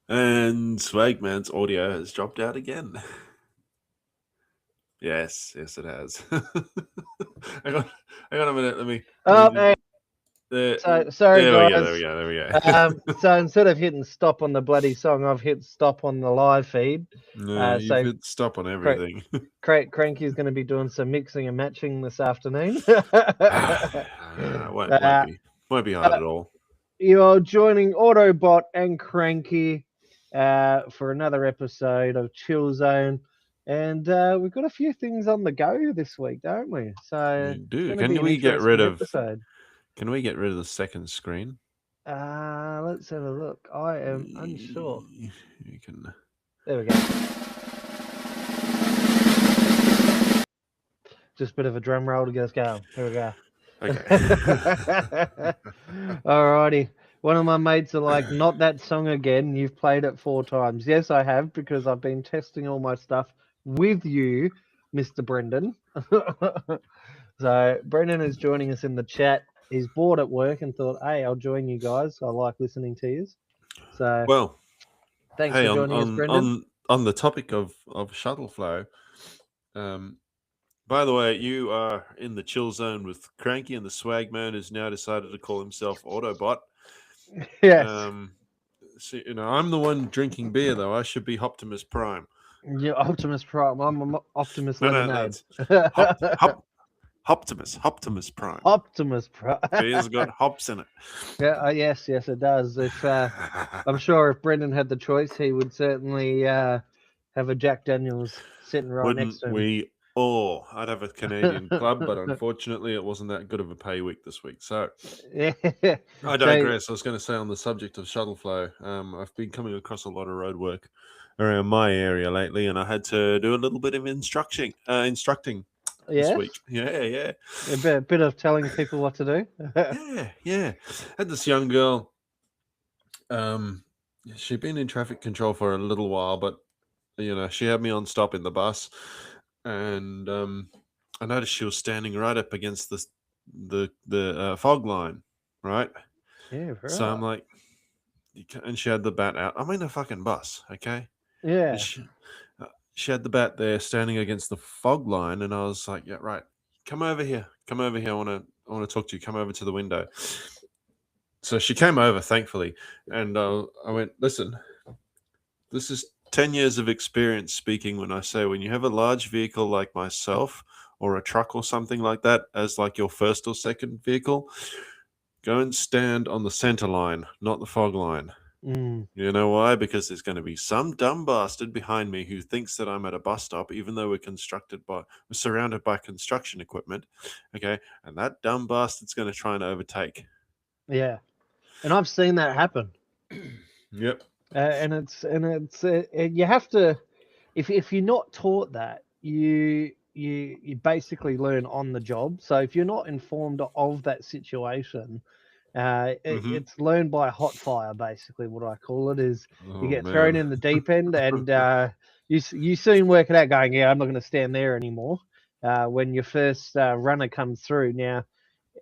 And Swagman's audio has dropped out again. Yes, it has. hang on a minute. Let me Hey, there. sorry, There we guys. go. There we go. So instead of hitting stop on the bloody song, I've hit stop on the live feed. No, you've So hit stop on everything. Cranky's going to be doing some mixing and matching this afternoon. won't be hard at all. You're joining Autobot and Cranky for another episode of Chill Zone. And we've got a few things on the go this week, don't we? So We it's do. going to be an interesting episode. Can we get rid of the second screen? Let's have a look. I am unsure. You can. There we go. Just a bit of a drum roll to get us going. Here we go. Okay. Alrighty. One of my mates are like, not that song again. You've played it 4 times. Yes, I have, because I've been testing all my stuff with you, Mr. Brendan. So Brendan is joining us in the chat. He's bored at work and thought, hey, I'll join you guys. I like listening to you. So well, thanks for joining us, Brendan. On the topic of shuttle flow, by the way, you are in the chill zone with Cranky, and the Swagman has now decided to call himself Autobot. Yes. So, I'm the one drinking beer, though. I should be Optimus Prime. You're Optimus Prime. I'm Optimus Lemonade. Optimus Prime. Optimus Prime. Beer's got hops in it. Yeah, yes, it does. If I'm sure if Brendan had the choice, he would certainly have a Jack Daniels sitting right next to him. I'd have a Canadian club, but unfortunately it wasn't that good of a pay week this week. So I digress. I was going to say, on the subject of shuttle flow, I've been coming across a lot of road work around my area lately, and I had to do a little bit of instructing this week. Yeah. A bit of telling people what to do. Yeah. Had this young girl. She'd been in traffic control for a little while, but she had me on stop in the bus, and I noticed she was standing right up against the fog line, right? Yeah, right. So I'm like, and she had the bat out. I'm in a fucking bus, okay? Yeah. She had the bat there, standing against the fog line, and I was like, yeah, right. Come over here. I want to talk to you. Come over to the window. So she came over, thankfully, and I went, listen, this is 10 years of experience speaking when I say, when you have a large vehicle like myself or a truck or something like that as like your first or second vehicle, go and stand on the center line, not the fog line. You know why? Because there's going to be some dumb bastard behind me who thinks that I'm at a bus stop, even though we're surrounded by construction equipment. Okay. And that dumb bastard's going to try and overtake. Yeah. And I've seen that happen. Yep. And it's you have to, if you're not taught that, you basically learn on the job. So if you're not informed of that situation, it's learned by hot fire. Basically, what I call it is you get thrown in the deep end, and you soon work it out. Going, yeah, I'm not going to stand there anymore. When your first runner comes through, now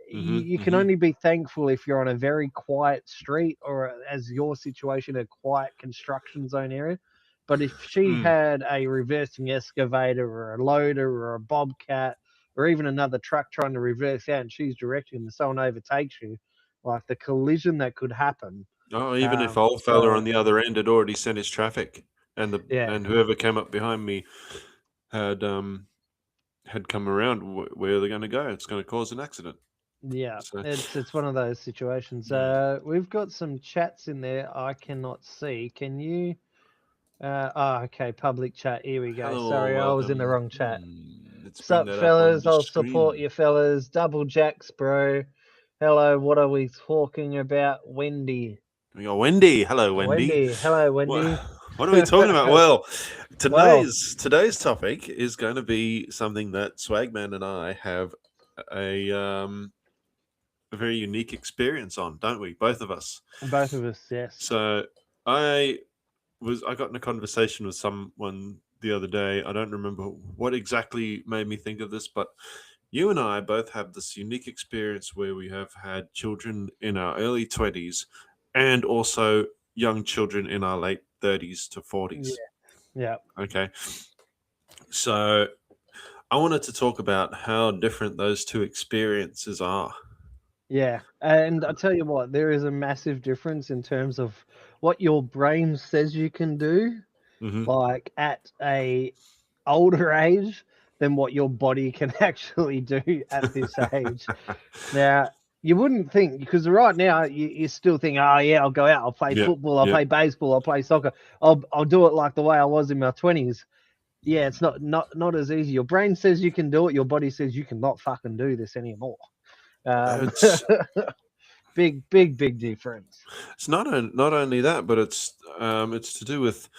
you can only be thankful if you're on a very quiet street, or as your situation, a quiet construction zone area. But if she had a reversing excavator or a loader or a bobcat or even another truck trying to reverse out, and she's directing and someone overtakes you, like the collision that could happen. Oh, even if old fella on the other end had already sent his traffic, and and whoever came up behind me had come around, where are they going to go? It's going to cause an accident. Yeah, so it's one of those situations. We've got some chats in there I cannot see. Can you? Okay, public chat. Here we go. Hello, Sorry, welcome. I was in the wrong chat. Let's Sup, fellas? I'll support you, fellas. Double jacks, bro. Hello, what are we talking about? Wendy. We got Wendy. Hello, Wendy. Hello, Wendy. What are we talking about? Well, today's topic is going to be something that Swagman and I have a very unique experience on, don't we? Both of us. Both of us, yes. So I got in a conversation with someone the other day. I don't remember what exactly made me think of this, but you and I both have this unique experience where we have had children in our early 20s and also young children in our late 30s to 40s. Yeah. Okay. So I wanted to talk about how different those two experiences are. Yeah. And I tell you what, there is a massive difference in terms of what your brain says you can do, Hmm. like at a older age, than what your body can actually do at this age. Now, you wouldn't think, because right now you still think, oh yeah, I'll go out, I'll play Yeah, football, I'll yeah. play baseball, I'll play soccer, I'll do it like the way I was in my 20s. Yeah, it's not as easy. Your brain says you can do it, your body says you cannot fucking do this anymore. It's Big difference. it's not only that, but it's to do with,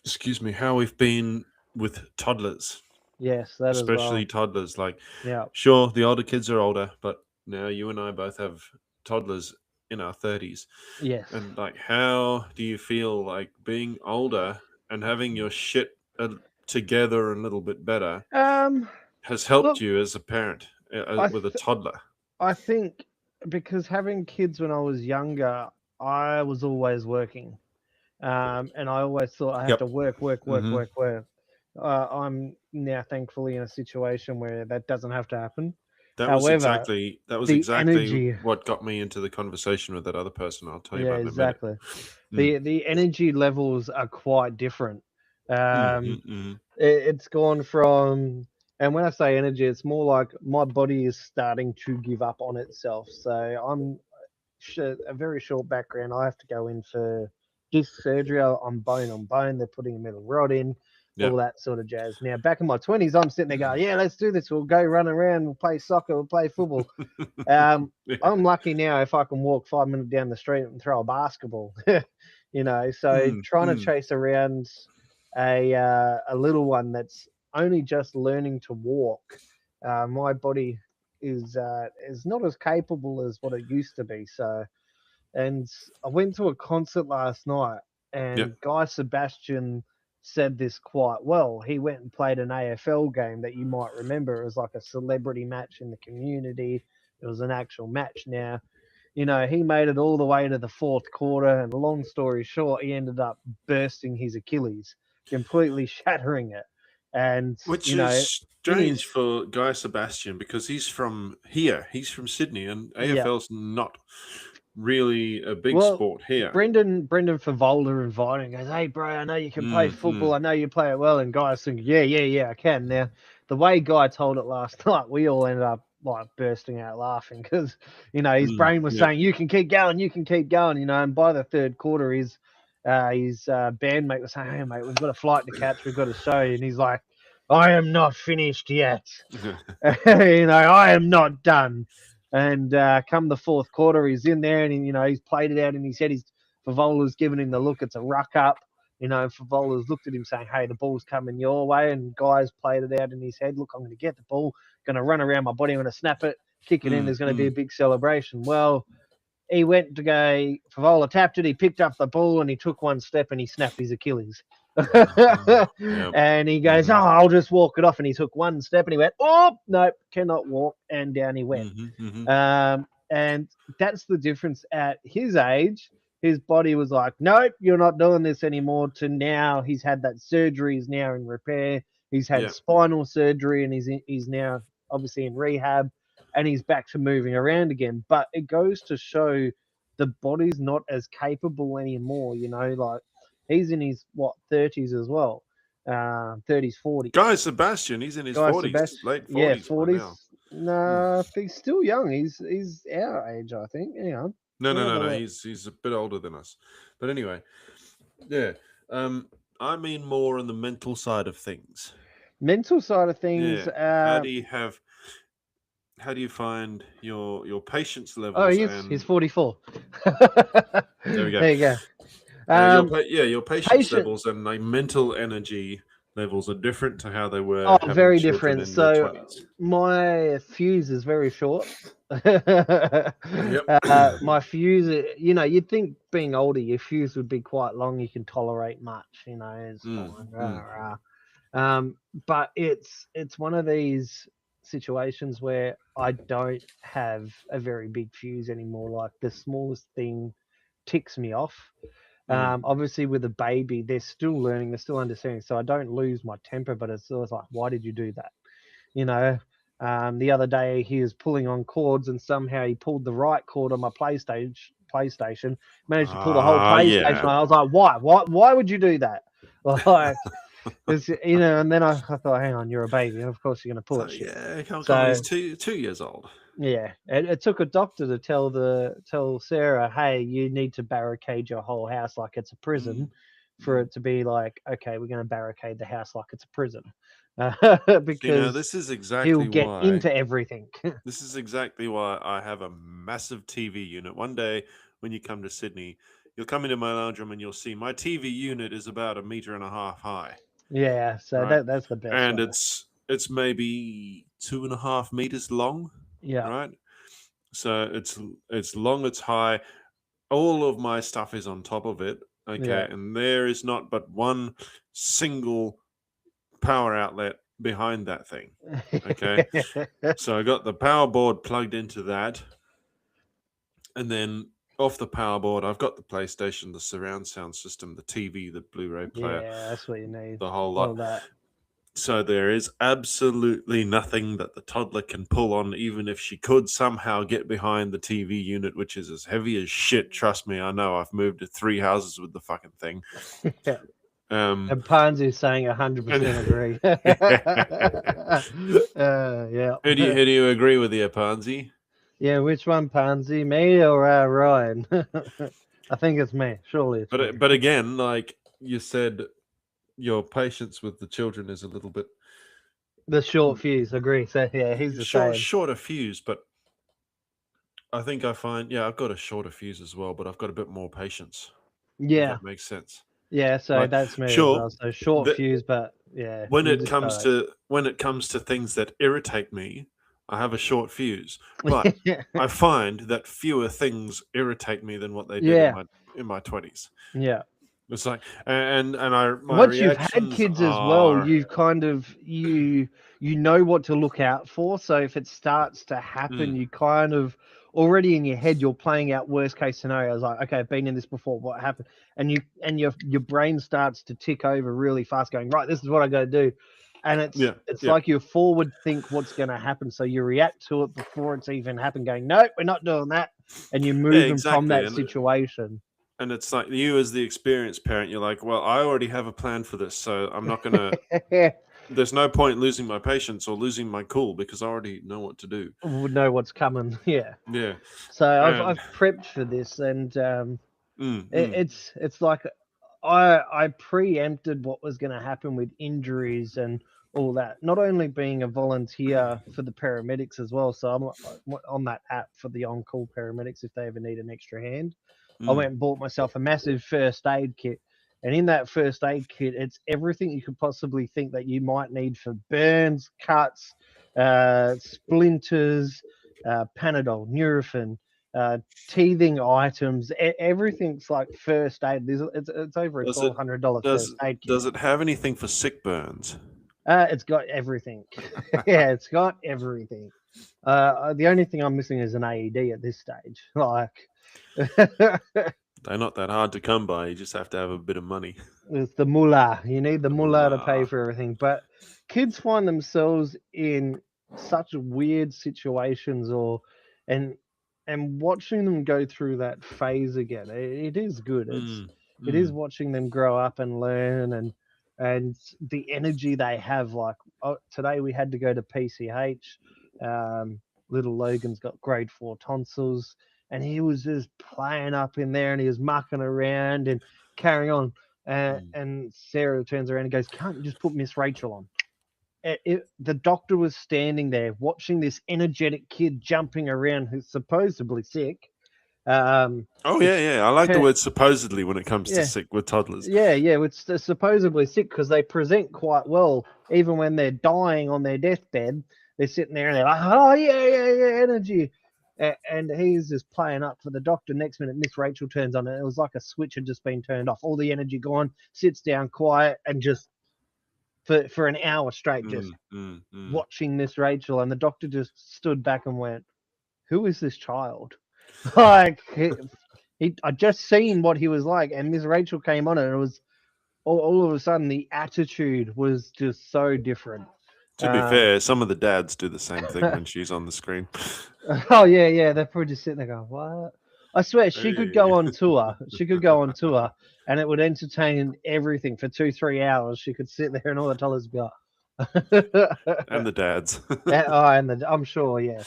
excuse me, how we've been with toddlers, Yes, that as especially well. toddlers. Like, Yeah. sure, the older kids are older, but now you and I both have toddlers in our 30s. Yes. And like, how do you feel like being older and having your shit together a little bit better has helped Look, you as a parent I with a th- toddler? I think because having kids when I was younger, I was always working. And I always thought I have Yep. to work. Hmm. I'm now thankfully in a situation where that doesn't have to happen. That was However, exactly the energy, what got me into the conversation with that other person. I'll tell you yeah, about in a minute. exactly. Mm. The energy levels are quite different. Mm-hmm, Um, mm-hmm. it's gone from, and when I say energy, it's more like my body is starting to give up on itself. So I'm a very short background. I have to go in for disc surgery. I'm bone on bone. They're putting a metal rod in, Yeah. all that sort of jazz. Now, back in my 20s, I'm sitting there going, yeah, let's do this. We'll go run around. We'll play soccer. We'll play football. Yeah. I'm lucky now if I can walk 5 minutes down the street and throw a basketball. So Mm, trying to mm. chase around a little one that's only just learning to walk, my body is not as capable as what it used to be. So, and I went to a concert last night, Yep. and Guy Sebastian said this quite well. He went and played an AFL game that you might remember. It was like a celebrity match in the community. It was an actual match. Now, he made it all the way to the fourth quarter, and long story short, he ended up bursting his Achilles, completely shattering it. And, Which in is his, strange for Guy Sebastian because he's from here. He's from Sydney, and yeah, AFL's not really a big well, sport here. Brendan Favola invited him, goes, hey, bro, I know you can play Mm, football. mm. I know you play it well. And Guy's thinking, yeah, I can. Now, the way Guy told it last night, we all ended up like bursting out laughing because, his brain was Yep. saying, you can keep going, and by the third quarter, his bandmate was saying, hey, mate, we've got a flight to catch. We've got to show you. And he's like, I am not finished yet. I am not done. And come the fourth quarter, he's in there and he's played it out in his head. Favola's given him the look. It's a ruck up. Favola's looked at him saying, "Hey, the ball's coming your way." And Guy's played it out in his head. Look, I'm going to get the ball. Going to run around my body. I'm going to snap it, kick it in. Mm, There's going to be a mm. big celebration. Well, he went to go. Favola tapped it. He picked up the ball and he took one step and he snapped his Achilles. Yep. And he goes, Mhm, "Oh, I'll just walk it off." And he took one step and he went, "Oh, nope, cannot walk." And down he went. mhm, mhm. And that's the difference at his age. His body was like, "Nope, you're not doing this anymore." To now, he's had that surgery. He's now in repair. He's had Yeah. spinal surgery, and he's now obviously in rehab, and he's back to moving around again. But it goes to show the body's not as capable anymore. Like he's in his 30s as well, 30s, 40s. Guy Sebastian, he's in his Guy 40s, Sebastian, late yeah, 40s by now. 40s. Mm. Nah, he's still young. He's our age, I think. Hang on. No, Let me no, have no, a no. look. He's a bit older than us. But anyway, yeah. I mean more on the mental side of things. Mental side of things. Yeah. How do you find your patience Oh, levels he's and 44. there we go. There you go. Your patience Patient. levels and like mental energy levels are different to how they Oh, were having very children different. in their So 20s. my fuse is very short. Yep. My fuse, you'd think being older, your fuse would be quite long. You can tolerate much. It's Mm, fine. mm. But it's one of these situations where I don't have a very big fuse anymore. Like the smallest thing ticks me off. Obviously, with a baby, they're still learning, they're still understanding. So I don't lose my temper, but it's always like, why did you do that? You know, the other day he was pulling on cords, and somehow he pulled the right cord on my PlayStation, managed to pull the whole PlayStation. Yeah. I was like, why would you do that? Like, and then I thought, hang on, you're a baby, and of course you're going to pull So, it. Shit. yeah, come So- on, he's 2 years old. Yeah, it took a doctor to tell Sarah, hey, you need to barricade your whole house like it's a prison, for it to be like, okay, we're going to barricade the house like it's a prison, because This is exactly he'll get why. into everything. This is exactly why I have a massive TV unit. One day when you come to Sydney, you'll come into my lounge room and you'll see my TV unit is about 1.5 meters high. Yeah, so Right. that's the best. And way. it's maybe 2.5 meters long. Yeah. Right. So it's long, it's high. All of my stuff is on top of it. Okay. Yeah. And there is not but one single power outlet behind that thing. Okay. So I got the power board plugged into that. And then off the power board, I've got the PlayStation, the surround sound system, the TV, the Blu-ray player, Yeah, that's what you need. the whole All lot. that. So there is absolutely nothing that the toddler can pull on, even if she could somehow get behind the TV unit, which is as heavy as shit. Trust me, I know. I've moved to 3 houses with the fucking thing. Yeah. Um, And Pansy's saying 100% agree. Yeah. who do you agree with here, Pansy? Yeah, which one, Pansy? Me or Ryan? I think it's me. Surely it's me. But again, like you said, your patience with the children is a little bit The short fuse, agree. So yeah, he's the same. shorter fuse, but I think I find I've got a shorter fuse as well, but I've got a bit more patience. If Yeah, that makes sense. yeah. So Like, that's me sure, as well. So short the- fuse, but yeah. When you it just comes go. to things that irritate me, I have a short fuse. But I find that fewer things irritate me than what they did Yeah. in my 20s. Yeah. It's like my Once you've had reactions kids as well, are- you've kind of you know what to look out for. So if it starts to happen, you kind of already in your head you're playing out worst case scenarios. Like, okay, I've been in this before. What happened? And your brain starts to tick over really fast, going, right, this is what I got to do. And it's like you forward think what's going to happen, so you react to it before it's even happened. Going, no, we're not doing that, and you're moving from that situation. And it's like you, as the experienced parent, you're like, well, I already have a plan for this, so I'm not gonna. There's no point losing my patience or losing my cool because I already know what to do. Would know what's coming. Yeah. Yeah. So I've prepped for this, and it's like I preempted what was going to happen with injuries and all that. Not only being a volunteer for the paramedics as well, so I'm on that app for the on-call paramedics if they ever need an extra hand. I went and bought myself a massive first aid kit. And in that first aid kit, it's everything you could possibly think that you might need for burns, cuts, splinters, Panadol, Nurofen, teething items. Everything's like first aid. It's over a $1,200 first aid kit. Does it have anything for sick burns? It's got everything. Yeah, it's got everything. The only thing I'm missing is an AED at this stage. Like. They're not that hard to come by. You just have to have a bit of money. It's the mullah. You need the mullah to pay for everything. But kids find themselves in such weird situations, and watching them go through that phase again. It is good. It is watching them grow up and learn, and the energy they have. Like today, we had to go to PCH. Little Logan's got grade 4 tonsils. And he was just playing up in there, and he was mucking around and carrying on. And Sarah turns around and goes, "Can't you just put Miss Rachel on?" The doctor was standing there watching this energetic kid jumping around who's supposedly sick. I like the word supposedly when it comes to sick with toddlers. Yeah, it's supposedly sick because they present quite well. Even when they're dying on their deathbed, they're sitting there and they're like, "Oh, yeah, energy." And he's just playing up for the doctor. Next minute, Miss Rachel turns on, and it was like a switch had just been turned off. All the energy gone, sits down quiet, and just for an hour straight, just watching Miss Rachel. And the doctor just stood back and went, "Who is this child?" Like I just seen what he was like, and Miss Rachel came on, and it was all of a sudden the attitude was just so different. To be fair, some of the dads do the same thing when she's on the screen. Oh yeah, they're probably just sitting there going, "What?" I swear she could go on tour. She could go on tour, and it would entertain everything for 2-3 hours. She could sit there, and all the dollars be like, And the dads. I'm sure, yeah.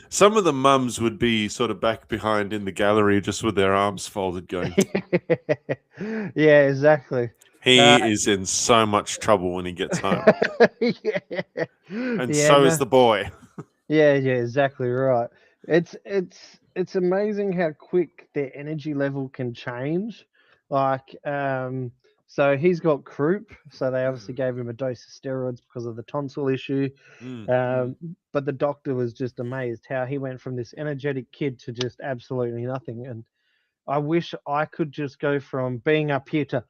Some of the mums would be sort of back behind in the gallery, just with their arms folded, going, yeah, exactly. He is in so much trouble when he gets home. Yeah. And so is the boy. Yeah, exactly right. It's amazing how quick their energy level can change. Like, so he's got croup, so they obviously gave him a dose of steroids because of the tonsil issue. But the doctor was just amazed how he went from this energetic kid to just absolutely nothing. And I wish I could just go from being up here to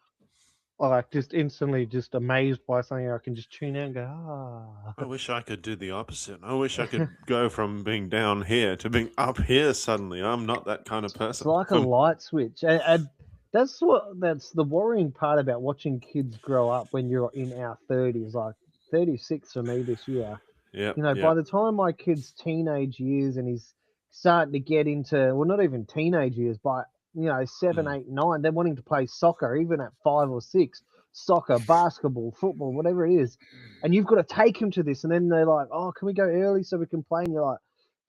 like just instantly just amazed by something. I can just tune out and go, ah. I wish I could do the opposite. I wish I could go from being down here to being up here suddenly. I'm not that kind of person. It's like a light switch. And that's the worrying part about watching kids grow up when you're in our 30s, like 36 for me this year. Yeah. By the time my kid's teenage years and he's starting to get into, well, not even teenage years, but 7, 8, 9, they're wanting to play soccer, even at 5 or 6, soccer, basketball, football, whatever it is. And you've got to take him to this. And then they're like, oh, can we go early so we can play? And you're like,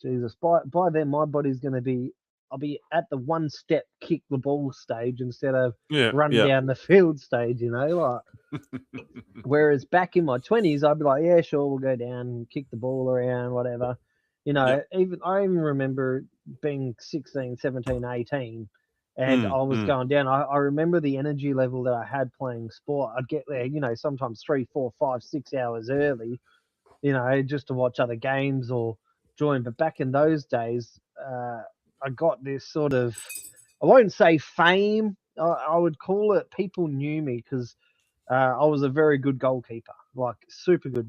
Jesus, by then my body's going to be, I'll be at the one step kick the ball stage instead of run down the field stage, like. Whereas back in my 20s, I'd be like, yeah, sure, we'll go down, kick the ball around, whatever. I even remember being 16, 17, 18, and I was going down. I remember the energy level that I had playing sport. I'd get there, sometimes 3, 4, 5, 6 hours early, just to watch other games or join. But back in those days, I got this sort of, I won't say fame, I would call it people knew me because I was a very good goalkeeper, like super good.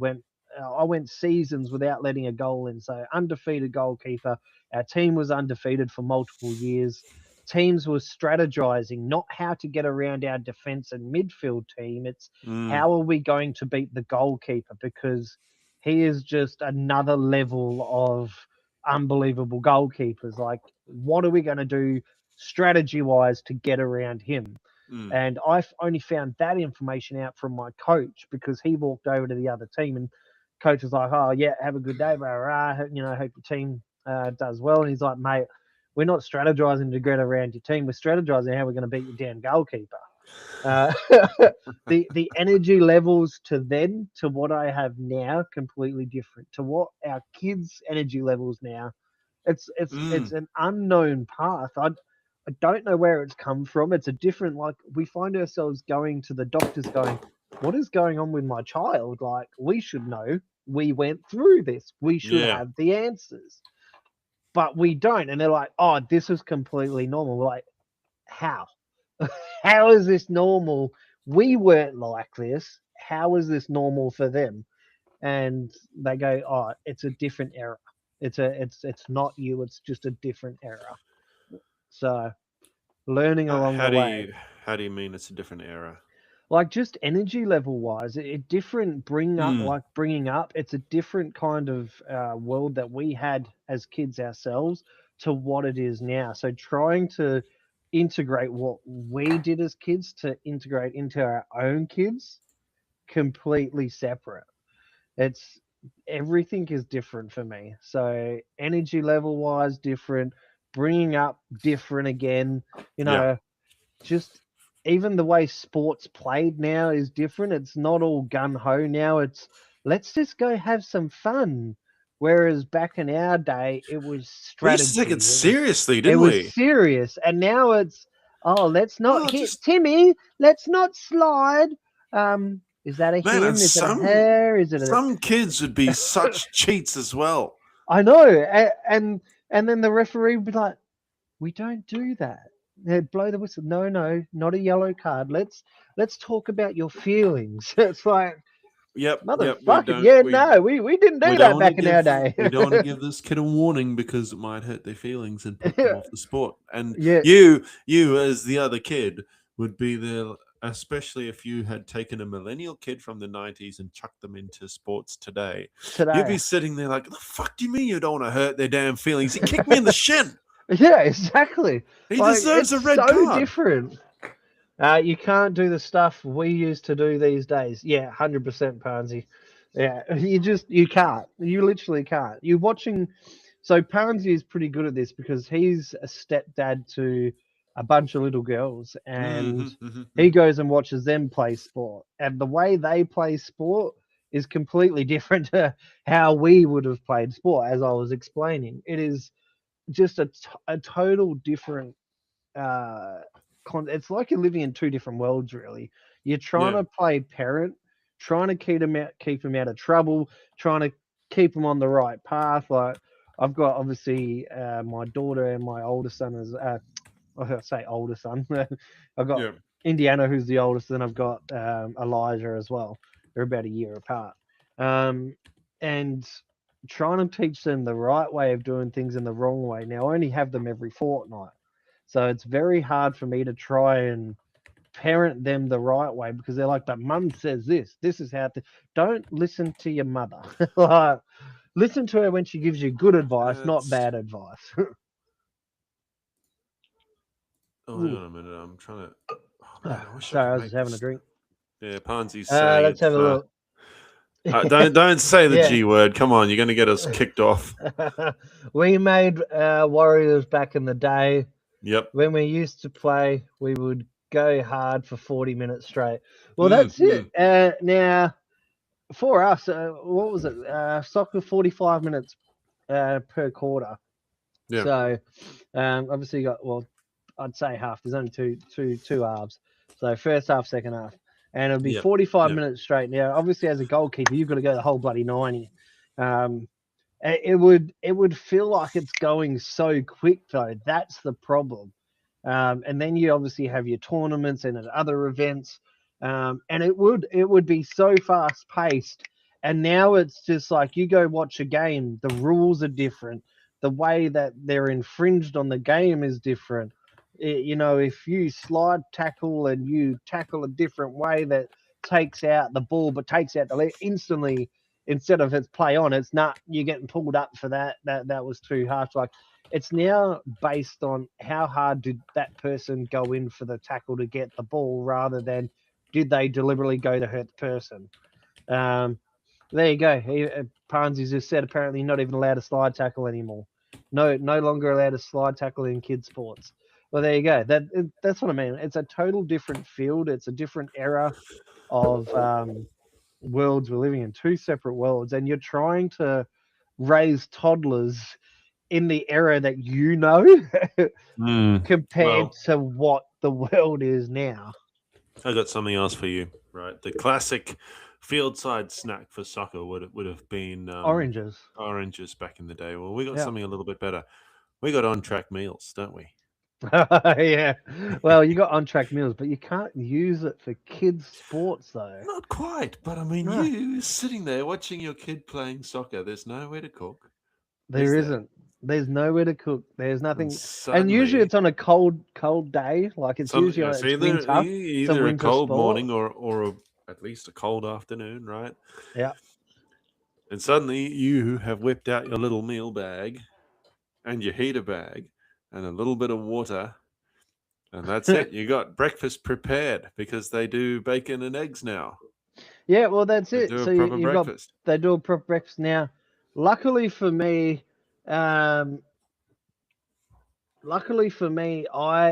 I went seasons without letting a goal in, so undefeated goalkeeper. Our team was undefeated for multiple years. Teams were strategizing not how to get around our defense and midfield team. It's how are we going to beat the goalkeeper, because he is just another level of unbelievable goalkeepers. Like, what are we going to do strategy-wise to get around him? And I've only found that information out from my coach, because he walked over to the other team and coach was like, oh, yeah, have a good day, bro. Hope your team does well. And he's like, mate, we're not strategizing to get around your team. We're strategizing how we're going to beat your damn goalkeeper. The energy levels to then to what I have now, completely different. To what our kids' energy levels now, it's an unknown path. I don't know where it's come from. It's a different, like, we find ourselves going to the doctors going, what is going on with my child? Like, we should know. We went through this. We should have the answers. But we don't. And they're like, oh, this is completely normal. We're like, how? How is this normal? We weren't like this. How is this normal for them? And they go, oh, it's a different era. It's not you. It's just a different era. So, learning along the way. How do you mean it's a different era? Like, just energy level wise, bringing up. It's a different kind of world that we had as kids ourselves to what it is now. So trying to integrate what we did as kids to integrate into our own kids, completely separate. Everything is different for me. So energy level wise, different. Bringing up, different again. Just even the way sports played now is different. It's not all gun-ho now. It's let's just go have some fun. Whereas back in our day, it was strategy. We used to take it seriously, didn't we? It was serious. And now it's, let's not hit Timmy. Let's not slide. Is that a him? Is it a her? Is it some kids would be such cheats as well. I know. And then the referee would be like, we don't do that. They'd blow the whistle. No, not a yellow card. Let's talk about your feelings. It's like, Yep. We Motherfucker, don't. yeah, no, we didn't do We don't that want to back in our give. day. We don't want to give this kid a warning because it might hurt their feelings and put them off the sport. And Yeah. you as the other kid would be there, especially if you had taken a millennial kid from the 90s and chucked them into sports today. You'd be sitting there like, the fuck do you mean you don't want to hurt their damn feelings? He kicked me in the shin. Yeah, exactly. He Like, deserves a it's red so card. different. You can't do the stuff we used to do these days. Yeah, 100% Pansy. Yeah, you can't. You literally can't. You're watching. So Pansy is pretty good at this because he's a stepdad to a bunch of little girls, and he goes and watches them play sport. And the way they play sport is completely different to how we would have played sport, as I was explaining. It is just a total different it's like you're living in two different worlds, really. You're trying to play parent, trying to keep them out of trouble, trying to keep them on the right path. Like, I've got obviously my daughter and my older son is I say older son. I've got Indiana, who's the oldest, and I've got Elijah as well. They're about a year apart. And trying to teach them the right way of doing things and the wrong way. Now, I only have them every fortnight. So it's very hard for me to try and parent them the right way because they're like, but mum says this. This is how to. Don't listen to your mother. Like, listen to her when she gives you good advice, not bad advice. Oh, hang on a minute. I'm trying to. Oh, man, Sorry, I was just having a drink. Yeah, Pansy's saying let's have a look. Don't say the G word. Come on, you're going to get us kicked off. We made Warriors back in the day. Yep. When we used to play, we would go hard for 40 minutes straight. Well, that's it. Now, for us, what was it? Soccer 45 minutes per quarter. Yeah. So, obviously, you got, well, I'd say half. There's only two halves. So, first half, second half. And it'll be 45 minutes straight. Now, obviously, as a goalkeeper, you've got to go the whole bloody 90. It would feel like it's going so quick, though. That's the problem. And then you obviously have your tournaments and other events, and it would be so fast paced. And now it's just like you go watch a game. The rules are different. The way that they're infringed on the game is different. If you slide tackle and you tackle a different way that takes out the ball but takes out the leg instantly. Instead of it's play on, it's not, you're getting pulled up for that. That was too harsh. Like, it's now based on how hard did that person go in for the tackle to get the ball rather than did they deliberately go to hurt the person. There you go. Pansy just said apparently not even allowed to slide tackle anymore. No longer allowed to slide tackle in kids sports. Well, there you go. That's what I mean. It's a total different field. It's a different era of worlds we're living in, two separate worlds, and you're trying to raise toddlers in the era that compared to what the world is now. I got something else for you, right? The classic field-side snack for soccer would have been oranges back in the day. Well, we got something a little bit better. We got on-track meals, don't we? Yeah. Well, you got on-track meals, but you can't use it for kids' sports, though. Not quite, but I mean, you sitting there watching your kid playing soccer. There's nowhere to cook. There isn't. There's nowhere to cook. There's nothing. And usually it's on a cold day. Like it's usually it's either a cold morning or at least a cold afternoon, right? Yeah. And suddenly you have whipped out your little meal bag and your heater bag and a little bit of water, and that's it. You got breakfast prepared because they do bacon and eggs now. Yeah, well, that's it. So they do a proper breakfast now. Luckily for me, I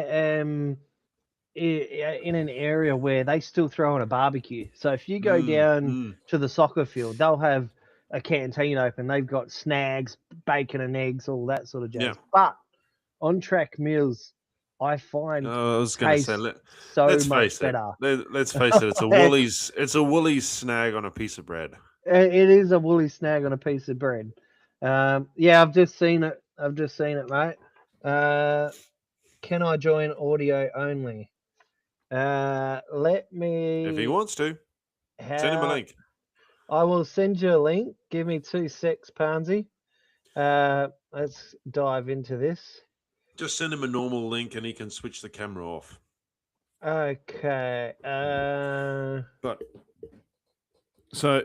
am in an area where they still throw in a barbecue. So if you go down to the soccer field, they'll have a canteen open. They've got snags, bacon and eggs, all that sort of jazz. Yeah. But on-track meals, I find I was going to say, let's face it. Let's face it. It's a Woolies. It's a Woolies snag on a piece of bread. It is a Woolies snag on a piece of bread. Yeah, I've just seen it. Mate. Can I join audio only? Let me. If he wants to, send him a link. I will send you a link. Give me 2 secs, Pansy. Let's dive into this. Just send him a normal link and he can switch the camera off. Okay. But so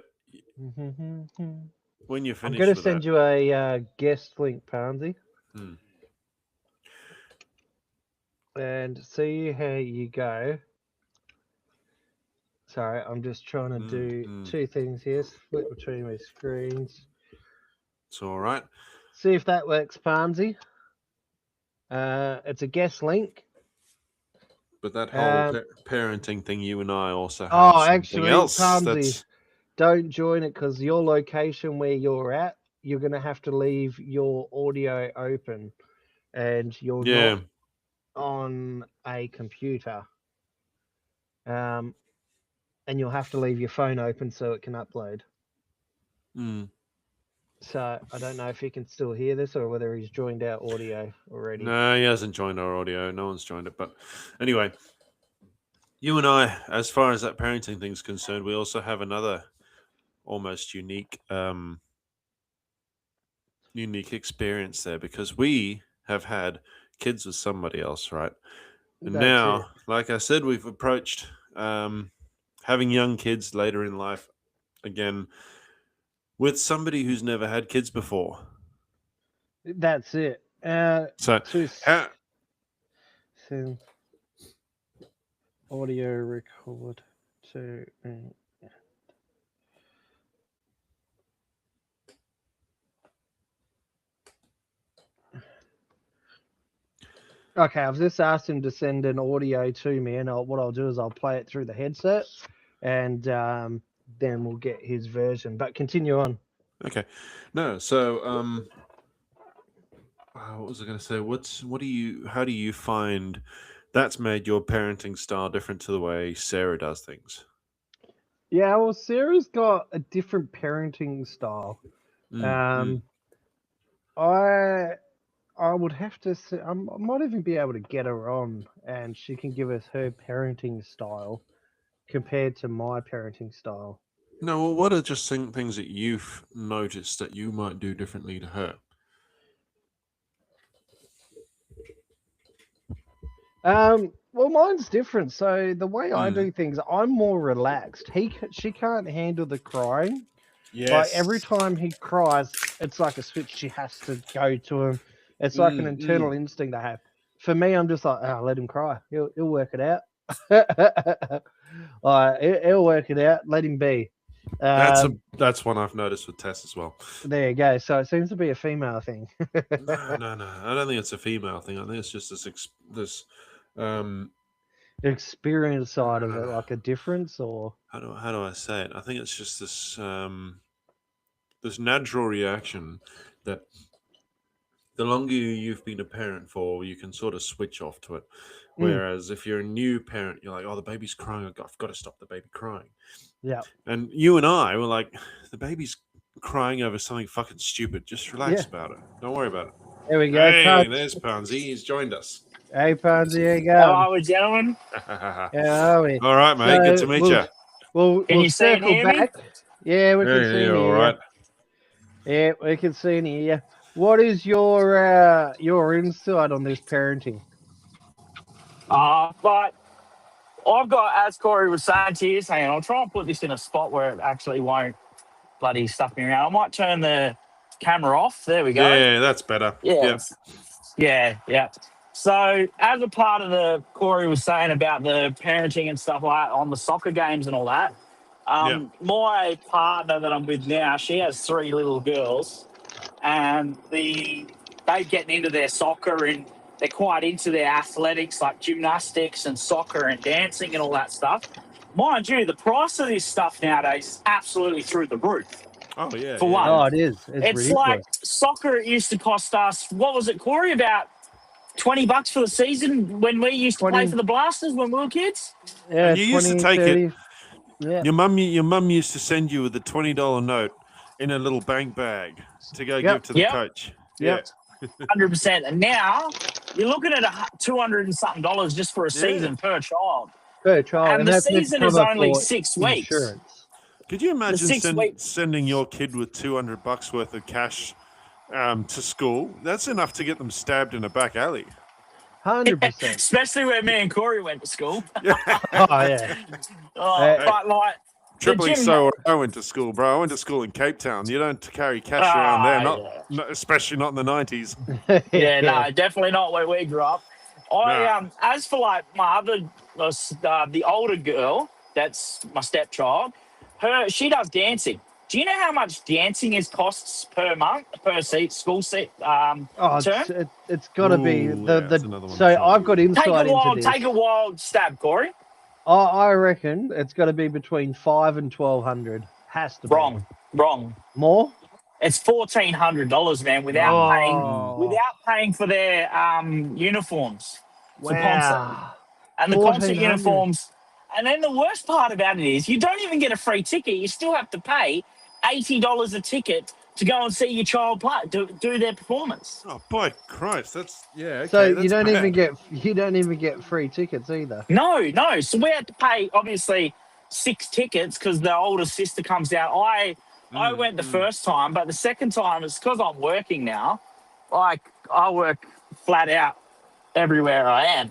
when you're I'm finished, going to with send that, you a guest link, Pansy, and see how you go. Sorry, I'm just trying to do 2 things here. Split between my screens. it's all right. See if that works, Pansy. It's a guest link. But that whole parenting thing, you and I also have Oh, something actually, else. Pansy, don't join it because your location where you're at, you're going to have to leave your audio open, and you're not on a computer. And you'll have to leave your phone open so it can upload. So I don't know if he can still hear this or whether he's joined our audio already. No, he hasn't joined our audio. No one's joined it. But anyway, you and I, as far as that parenting thing's concerned, we also have another almost unique experience there, because we have had kids with somebody else, right? And That's now, it. like I said, we've approached having young kids later in life again with somebody who's never had kids before. That's it. So how audio record to. Okay, I've just asked him to send an audio to me, and what I'll do is I'll play it through the headset, and then we'll get his version. But continue on. Okay. No, so what was I going to say? How do you find that's made your parenting style different to the way Sarah does things? Yeah, well, Sarah's got a different parenting style. I would have to say, I might even be able to get her on, and she can give us her parenting style compared to my parenting style. No, well, what are just things that you've noticed that you might do differently to her? Well, mine's different. So the way I do things, I'm more relaxed. She can't handle the crying. Yes. Like every time he cries, it's like a switch. She has to go to him. It's like an internal instinct I have. For me, I'm just like, let him cry. He'll work it out. He'll work it out. Let him be. That's one I've noticed with Tess as well. There you go. So it seems to be a female thing. No. I don't think it's a female thing. I think it's just this experience side of it, like a difference, or how do I say it? I think it's just this this natural reaction that the longer you've been a parent for, you can sort of switch off to it. Whereas if you're a new parent, you're like, oh, the baby's crying. I've got to stop the baby crying. Yeah. And you and I were like, the baby's crying over something fucking stupid. Just relax about it. Don't worry about it. There we go. Hey, there's Pansy. He's joined us. Hey, Pansy, how you going? How are we, gentlemen? How are we? All right, mate. Good to meet you. We'll circle back. Yeah, we can see you. All right. Yeah, we can see and hear. What is your insight on this parenting? But I've got, as Corey was saying to you, I'll try and put this in a spot where it actually won't bloody stuff me around. I might turn the camera off. There we go. Yeah, that's better. Yeah. Yeah. So as a part of the Corey was saying about the parenting and stuff like that on the soccer games and all that, my partner that I'm with now, she has 3 little girls, and they getting into their soccer, and they're quite into their athletics like gymnastics and soccer and dancing and all that stuff. Mind you, the price of this stuff nowadays is absolutely through the roof. Oh, yeah. For one. Oh, it is. It's ridiculous. Like soccer, it used to cost us, what was it, Corey, about $20 for the season when we used to play for the Blasters when we were kids? Yeah, you used to take 30. it. Yeah. Your mum used to send you with a $20 note in a little bank bag to go give to the coach. Yep. 100%. And now you're looking at $200 and something just for a season per child. Per child. And the season is only 6 weeks. Insurance. Could you imagine 6 weeks. sending your kid with $200 worth of cash to school? That's enough to get them stabbed in a back alley. 100%. Especially where me and Corey went to school. Oh yeah. But like Triply, gym- so I went to school, bro. I went to school in Cape Town. You don't carry cash around there, especially not in the 90s. Yeah, no, definitely not where we grew up. As for like my other, the older girl, that's my stepchild. She does dancing. Do you know how much dancing costs per month per school seat? Term? It's got to be that's another one So as well. I've got insight into this. Take a wild stab, Corey. I reckon it's got to be between $500 and $1,200. Has to be. Wrong. More? It's $1,400, man, without paying for their uniforms. For concert. And the concert uniforms. And then the worst part about it is you don't even get a free ticket. You still have to pay $80 a ticket to go and see your child play, do their performance. Oh, by Christ, that's okay. So you that's don't bad. even get free tickets either. No. So we had to pay obviously 6 tickets because the older sister comes out. I went the first time, but the second time it's because I'm working now. Like I work flat out everywhere I am.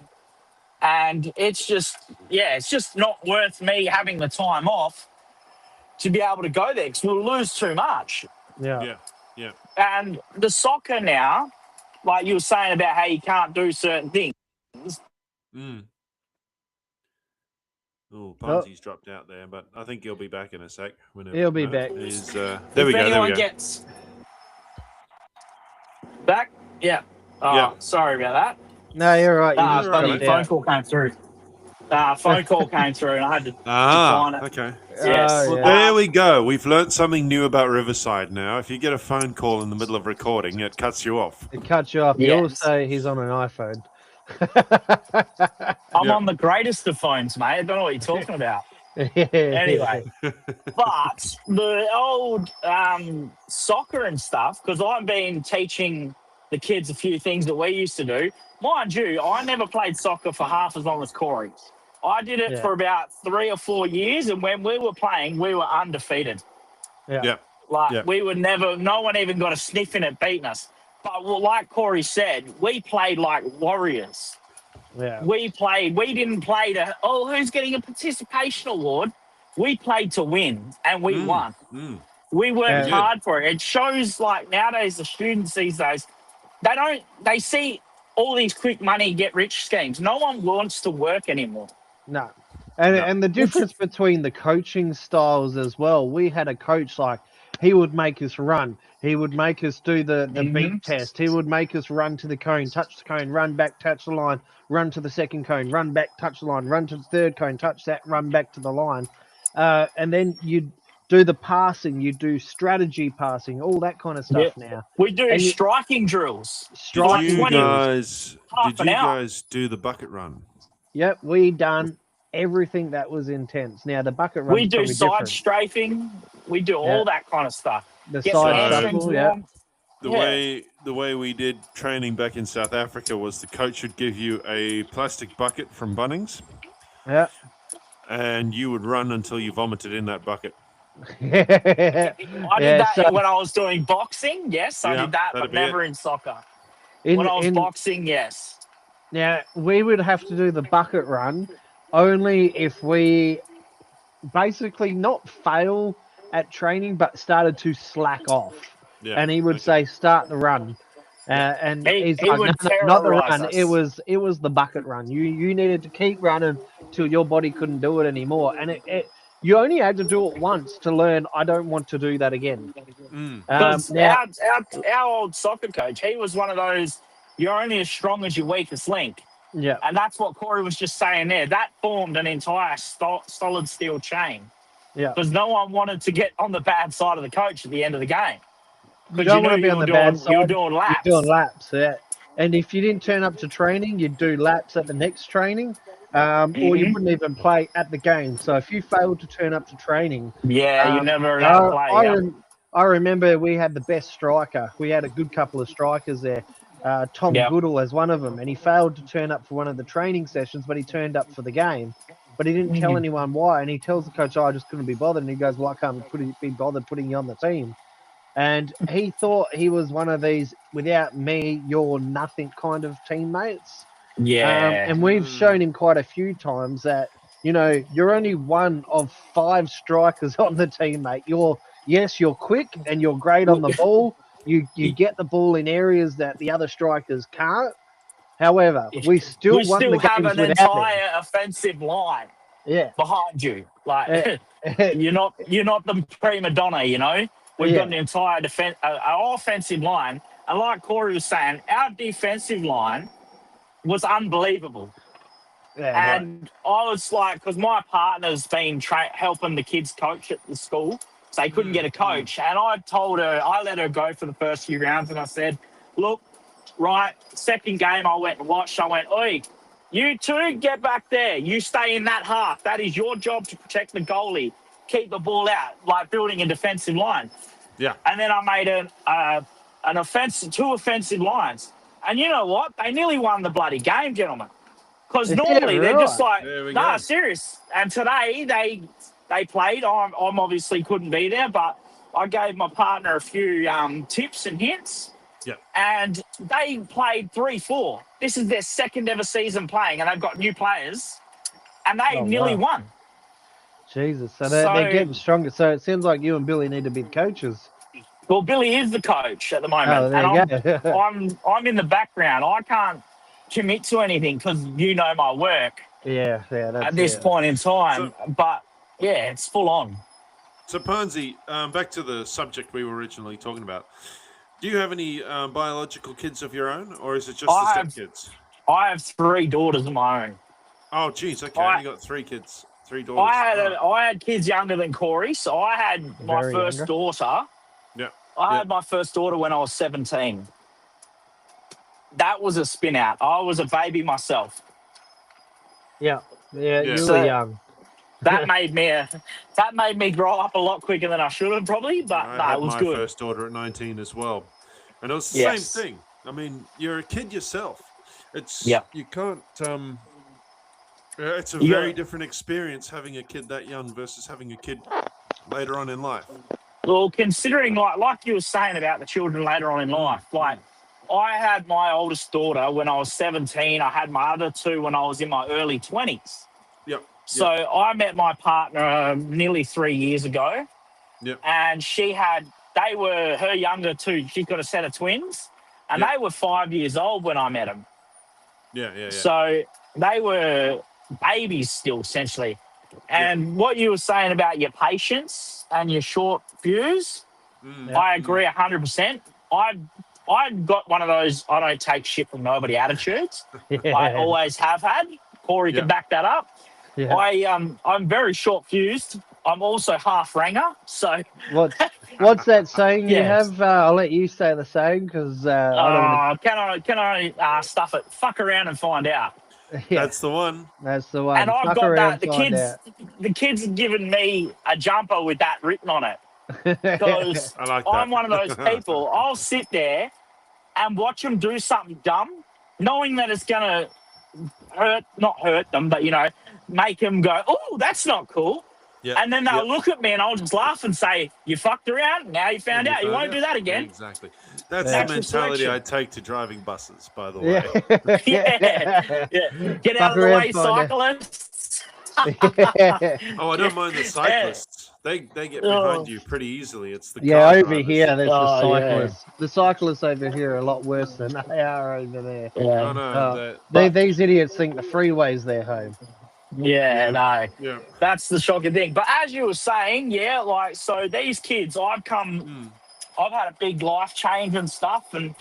And it's just not worth me having the time off to be able to go there because we'll lose too much. Yeah. And the soccer now, like you were saying about how you can't do certain things. Oh, Ponzi's dropped out there, but I think he'll be back in a sec. He'll be back. There we go. Anyone gets back, sorry about that. No, you're right. You just Phone call came through. Phone call came through, and I had to decline it. Okay. Yes. There we go. We've learnt something new about Riverside now. If you get a phone call in the middle of recording, it cuts you off. It cuts you off. Yes. You also he's on an iPhone. I'm on the greatest of phones, mate. I don't know what you're talking about. Anyway, but the old soccer and stuff, because I've been teaching the kids a few things that we used to do. Mind you, I never played soccer for half as long as Corey. I did it for about 3 or 4 years, and when we were playing, we were undefeated. We would never, no one even got a sniff in it beating us. But like Corey said, we played like warriors. Yeah. We didn't play to, who's getting a participation award? We played to win, and we won. We worked hard for it. It shows like nowadays the students these days, they see all these quick money get rich schemes. No one wants to work anymore. No. And the difference between the coaching styles as well, we had a coach like he would make us run. He would make us do the beat test. He would make us run to the cone, touch the cone, run back, touch the line, run to the second cone, run back, touch the line, run to the third cone, touch that, run back to the line. And then you'd do the passing, you do strategy passing, all that kind of stuff now. We do striking drills. Did you guys do the bucket run? Yep, we done everything that was intense. Now the bucket run. We do side strafing. We do all that kind of stuff. The side shuffle, The way we did training back in South Africa was the coach would give you a plastic bucket from Bunnings. Yeah. And you would run until you vomited in that bucket. I did that when I was doing boxing. Yes, I did that, but never in soccer. When I was boxing, yes. Now, we would have to do the bucket run only if we basically not fail at training, but started to slack off. Yeah, and he would say, start the run. And he's like, not the run. Us. It was the bucket run. You needed to keep running till your body couldn't do it anymore. And you only had to do it once to learn, I don't want to do that again. Our old soccer coach, he was one of those, you're only as strong as your weakest link. Yeah. And that's what Corey was just saying there. That formed an entire solid steel chain. Yeah. Because no one wanted to get on the bad side of the coach at the end of the game. You don't want to be on the bad side. You're doing laps. You're doing laps, yeah. And if you didn't turn up to training, you'd do laps at the next training. Or you wouldn't even play at the game. So if you failed to turn up to training... Yeah, you never allowed to play. I remember we had the best striker. We had a good couple of strikers there. Tom Goodall as one of them. And he failed to turn up for one of the training sessions, but he turned up for the game. but he didn't tell Mhm. anyone why. And he tells the coach, "Oh, I just couldn't be bothered." And he goes, "Well, I can't be bothered putting you on the team." And he thought he was one of these without me, you're nothing kind of teammates. Yeah. And we've shown him quite a few times that, you're only one of 5 strikers on the team, mate. You're quick and you're great on the ball. You get the ball in areas that the other strikers can't. However, we still We won still the have games an without him. entire offensive line Yeah. behind you. Like Eh, you're not the prima donna, you know. We've got an yeah. entire our offensive line, and like Corey was saying, our defensive line was unbelievable. Yeah. And I was like, because my partner's been helping the kids coach at the school, so they couldn't get a coach. And I told her, I let her go for the first few rounds, and I said, look, right, second game I went and watched, I went, oi, you two get back there. You stay in that half. That is your job to protect the goalie. Keep the ball out, like building a defensive line. Yeah. And then I made two offensive lines. And you know what? They nearly won the bloody game, gentlemen. Because normally they're just like, There we nah, go. serious. And today they played. I'm obviously couldn't be there, but I gave my partner a few tips and hints. Yeah. And they played 3-4. This is their second ever season playing, and they've got new players, and they Oh, nearly wow. won. Jesus. So they're getting stronger. So it seems like you and Billy need to be the coaches. Well, Billy is the coach at the moment, Oh, there and you go. I'm in the background. I can't commit to anything because my work Yeah, that's at this it. point in time. But yeah, it's full on. So, Pansy, back to the subject we were originally talking about. Do you have any biological kids of your own, or is it just the stepkids? I have 3 daughters of my own. Oh, geez, okay. You got 3 kids, 3 daughters. I had kids younger than Corey, so I had my Very first younger. daughter. Yeah. I had my first daughter when I was 17. That was a spin out. I was a baby myself. Yeah, you So- were young. That made me grow up a lot quicker than I should have probably, but I no, had it was my good. first daughter at 19 as well, and it was the Yes. same thing. I mean, you're a kid yourself. Yeah. You can't. It's a You very got- different experience having a kid that young versus having a kid later on in life. Well, considering like you were saying about the children later on in life, like I had my oldest daughter when I was 17. I had my other 2 when I was in my early 20s. Yep. So I met my partner nearly 3 years ago. Yep. And they were her younger 2. She's got a set of twins, and Yep. they were 5 years old when I met them. Yeah. So they were babies still, essentially. And what you were saying about your patience and your short fuse, I agree 100%. I've got one of those I don't take shit from nobody attitudes. I always have had. Corey can back that up. Yeah. I'm very short fused. I'm also half ranger. So What's that saying you Yes. have? I'll let you say the saying because I don't want can I stuff it? Fuck around and find out. to. Yeah, That's the one. that's the one. And I've Fuck got around, that. find The kids have given me a jumper with that written on it. out. Because I like that. I'm one of those people. I'll sit there and watch them do something dumb, knowing that it's gonna not hurt them, but make them go, "Oh, that's not cool." Yeah. And then they'll look at me and I'll just laugh and say, "You fucked around. Now you found out. You won't do that again." Exactly. That's Yeah. the mentality Selection. I take to driving buses, by the way. Yeah. Get out Fuck of the around, way, find cyclists. Oh, I don't mind the cyclists. They get behind you pretty easily. It's the Yeah, car over drivers. here, there's the Oh, yeah. cyclists. The cyclists over here are a lot worse than they are over there. Oh, no, Oh. that- These idiots think the freeway's their home. Yeah, no. yeah. That's the shocking thing. But as you were saying, so these kids, I've had a big life change and stuff, and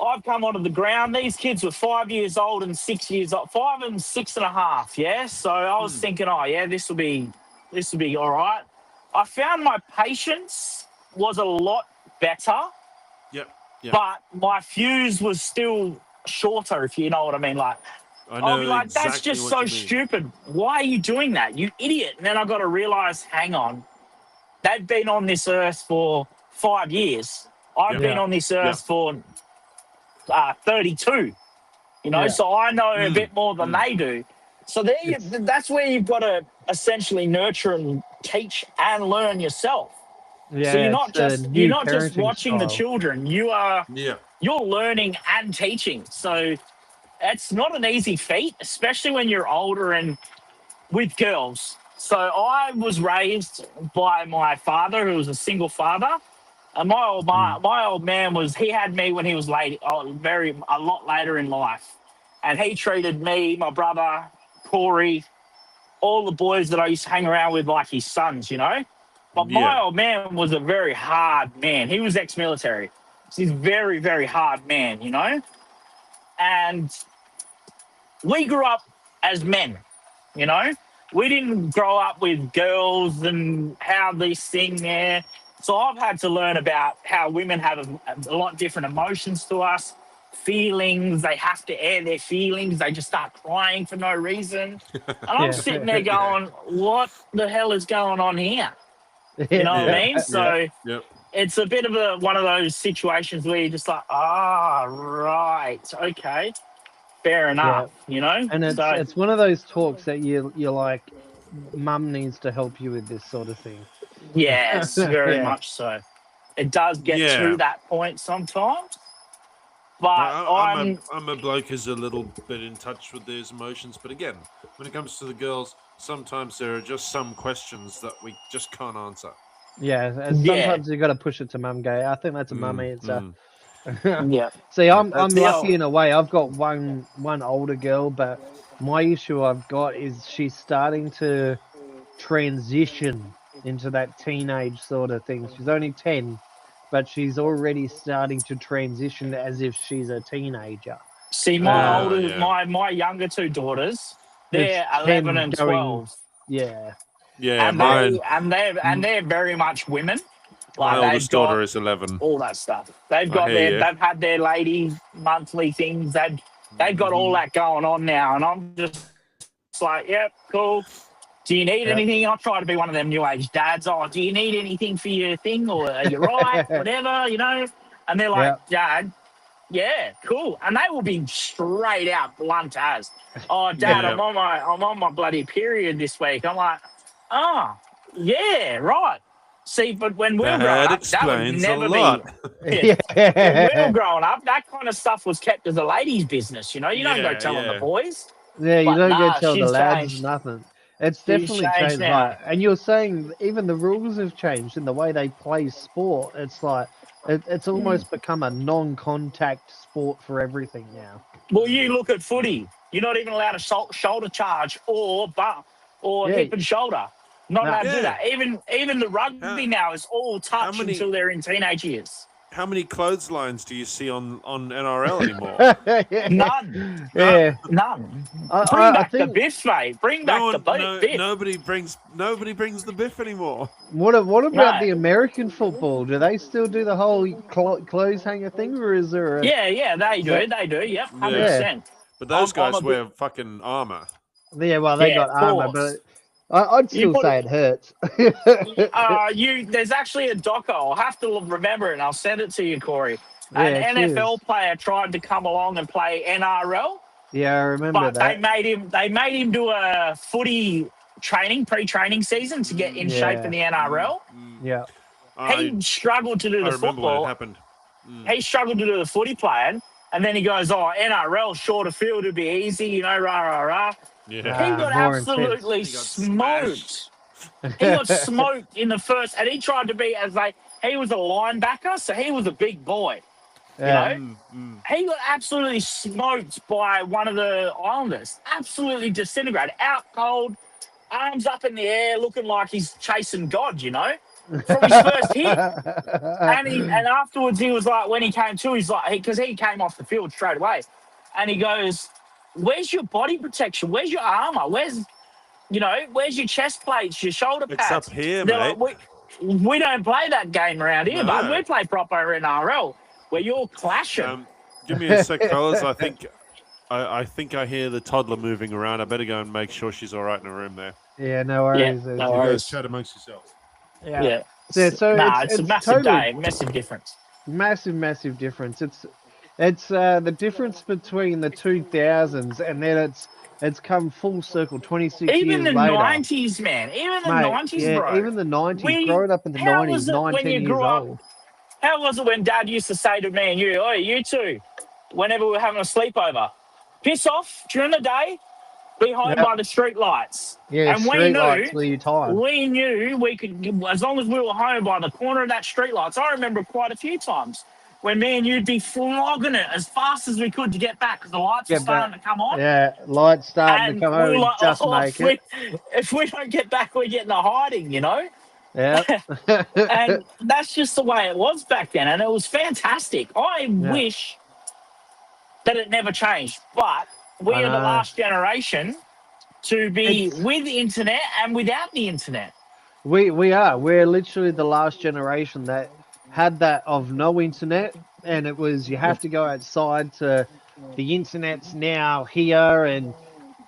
I've come onto the ground. These kids were 5 years old and 6 years old, 5 and 6.5. Yeah. So I was thinking, this will be all right. I found my patience was a lot better, Yep. but my fuse was still shorter, if you know what I mean. Like, I know I'll be like, exactly that's just what so you mean. stupid. Why are you doing that? You idiot. And then I got to realize, hang on, they've been on this earth for 5 years. I've been on this earth for 32, Yeah. so I know a bit more than they do. So that's where you've got to essentially nurture and teach and learn yourself. Yeah, So it's a you're new not just parenting watching the style. children. Yeah. You're learning and teaching. So it's not an easy feat, especially when you're older and with girls. So I was raised by my father, who was a single father. And my old man he had me when he was a lot later in life, and he treated me, my brother, Corey, all the boys that I used to hang around with like his sons, you know. But my Yeah. old man was a very hard man. He was ex-military. So he's a very, very hard man, you know. And we grew up as men, you know. We didn't grow up with girls and how these things there. So I've had to learn about how women have a lot different emotions to us, feelings. They have to air their feelings. They just start crying for no reason. And I'm sitting there going, what the hell is going on here? You know what I mean? So it's a bit of one of those situations where you're just like, right, okay, fair enough, you know? And it's one of those talks that you're like, mum needs to help you with this sort of thing. Yes, very much so. It does get to that point sometimes. But I'm a bloke who's a little bit in touch with those emotions. But again, when it comes to the girls, sometimes there are just some questions that we just can't answer. Yeah, and sometimes you got to push it to mum. Go, I think that's a mum answer. Yeah. See, I'm lucky in a way. I've got one older girl, but my issue I've got is she's starting to transition into that teenage sort of thing. She's only 10, but she's already starting to transition as if she's a teenager. See, my younger two daughters, they're 11 and 12. Yeah. Yeah, and they're very much women. My oldest daughter is 11. All that stuff. They've had their lady monthly things. They've got all that going on now, and I'm just like, yep, cool. Do you need anything? I'll try to be one of them new age dads. Oh, do you need anything for your thing, or are you right? Whatever, you know. And they're like, Dad, yeah, cool. And they will be straight out blunt as, oh, Dad, I'm on my bloody period this week. I'm like, oh, yeah, right. See, but when we were growing up, that would never be. When we were growing up, that kind of stuff was kept as a ladies' business. You know, you don't go telling the boys. Yeah, you don't go tell the lads nothing. It's definitely changed. Like, and you're saying even the rules have changed in the way they play sport. It's like it's almost become a non-contact sport for everything now. Well, you look at footy. You're not even allowed to shoulder charge or hip and shoulder. Not allowed to do that. Even the rugby now is all touch until they're in teenage years. How many clotheslines do you see on NRL anymore? None. Yeah. None. Bring back the biff, mate. Bring back the biff. Nobody brings the biff anymore. What about the American football? Do they still do the whole clothes hanger thing, or is there a... Yeah, they do. They do. Yep, 100%. But those guys wear fucking armor. Yeah, well, they got armor, but I'd still say it hurts. There's actually a doco. I'll have to remember it, and I'll send it to you, Corey. An NFL player tried to come along and play NRL. Yeah, I remember that. But they made him do a footy pre-training season to get in shape in the NRL. Yeah. He struggled to do the football. When it happened. He struggled to do the footy plan, and then he goes, NRL, shorter field would be easy, you know, rah, rah, rah. Yeah. He got absolutely smoked. He got smoked in the first, and he tried to be he was a linebacker, so he was a big boy. Yeah. You know, he got absolutely smoked by one of the Islanders. Absolutely disintegrated, out cold, arms up in the air, looking like he's chasing God. You know, from his first hit. And afterwards, he was like, when he came to, he's like, because he came off the field straight away, and he goes, "Where's your body protection? Where's your armor? Where's your chest plates, your shoulder pads?" It's up here, mate. Like, we don't play that game around here, but we play proper NRL where you're clashing. Give me a sec, fellas. I think I hear the toddler moving around. I better go and make sure she's all right in her room there. Yeah, no worries. No worries. You guys chat amongst yourselves. Yeah. So it's a massive day, massive difference. Massive difference. It's the difference between the 2000s and then it's come full circle 26 Even years the later. 90s, man. Even the Mate, 90s, yeah, bro. even the 90s, We, growing up in the how 90s, was it when 19 you years grew up? old. How was it when Dad used to say to me and you, "Oh, you two, whenever we were having a sleepover, piss off during the day, be home Yep. by the street lights." Yeah, And street lights for your time. we knew we could, as long as we were home by the corner of that street lights. I remember quite a few times when me and you'd be flogging it as fast as we could to get back because the lights were Get back. starting to come on. Yeah, lights starting to And come we over were and like, just oh, make it. if we don't get back, we're getting a hiding, you know? Yeah. And that's just the way it was back then. And it was fantastic. I wish that it never changed. But we I are the know. last generation to be It's- with the internet and without the internet. we are. We're literally the last generation that had that of no internet, and it was you have to go outside to the internet's now here, and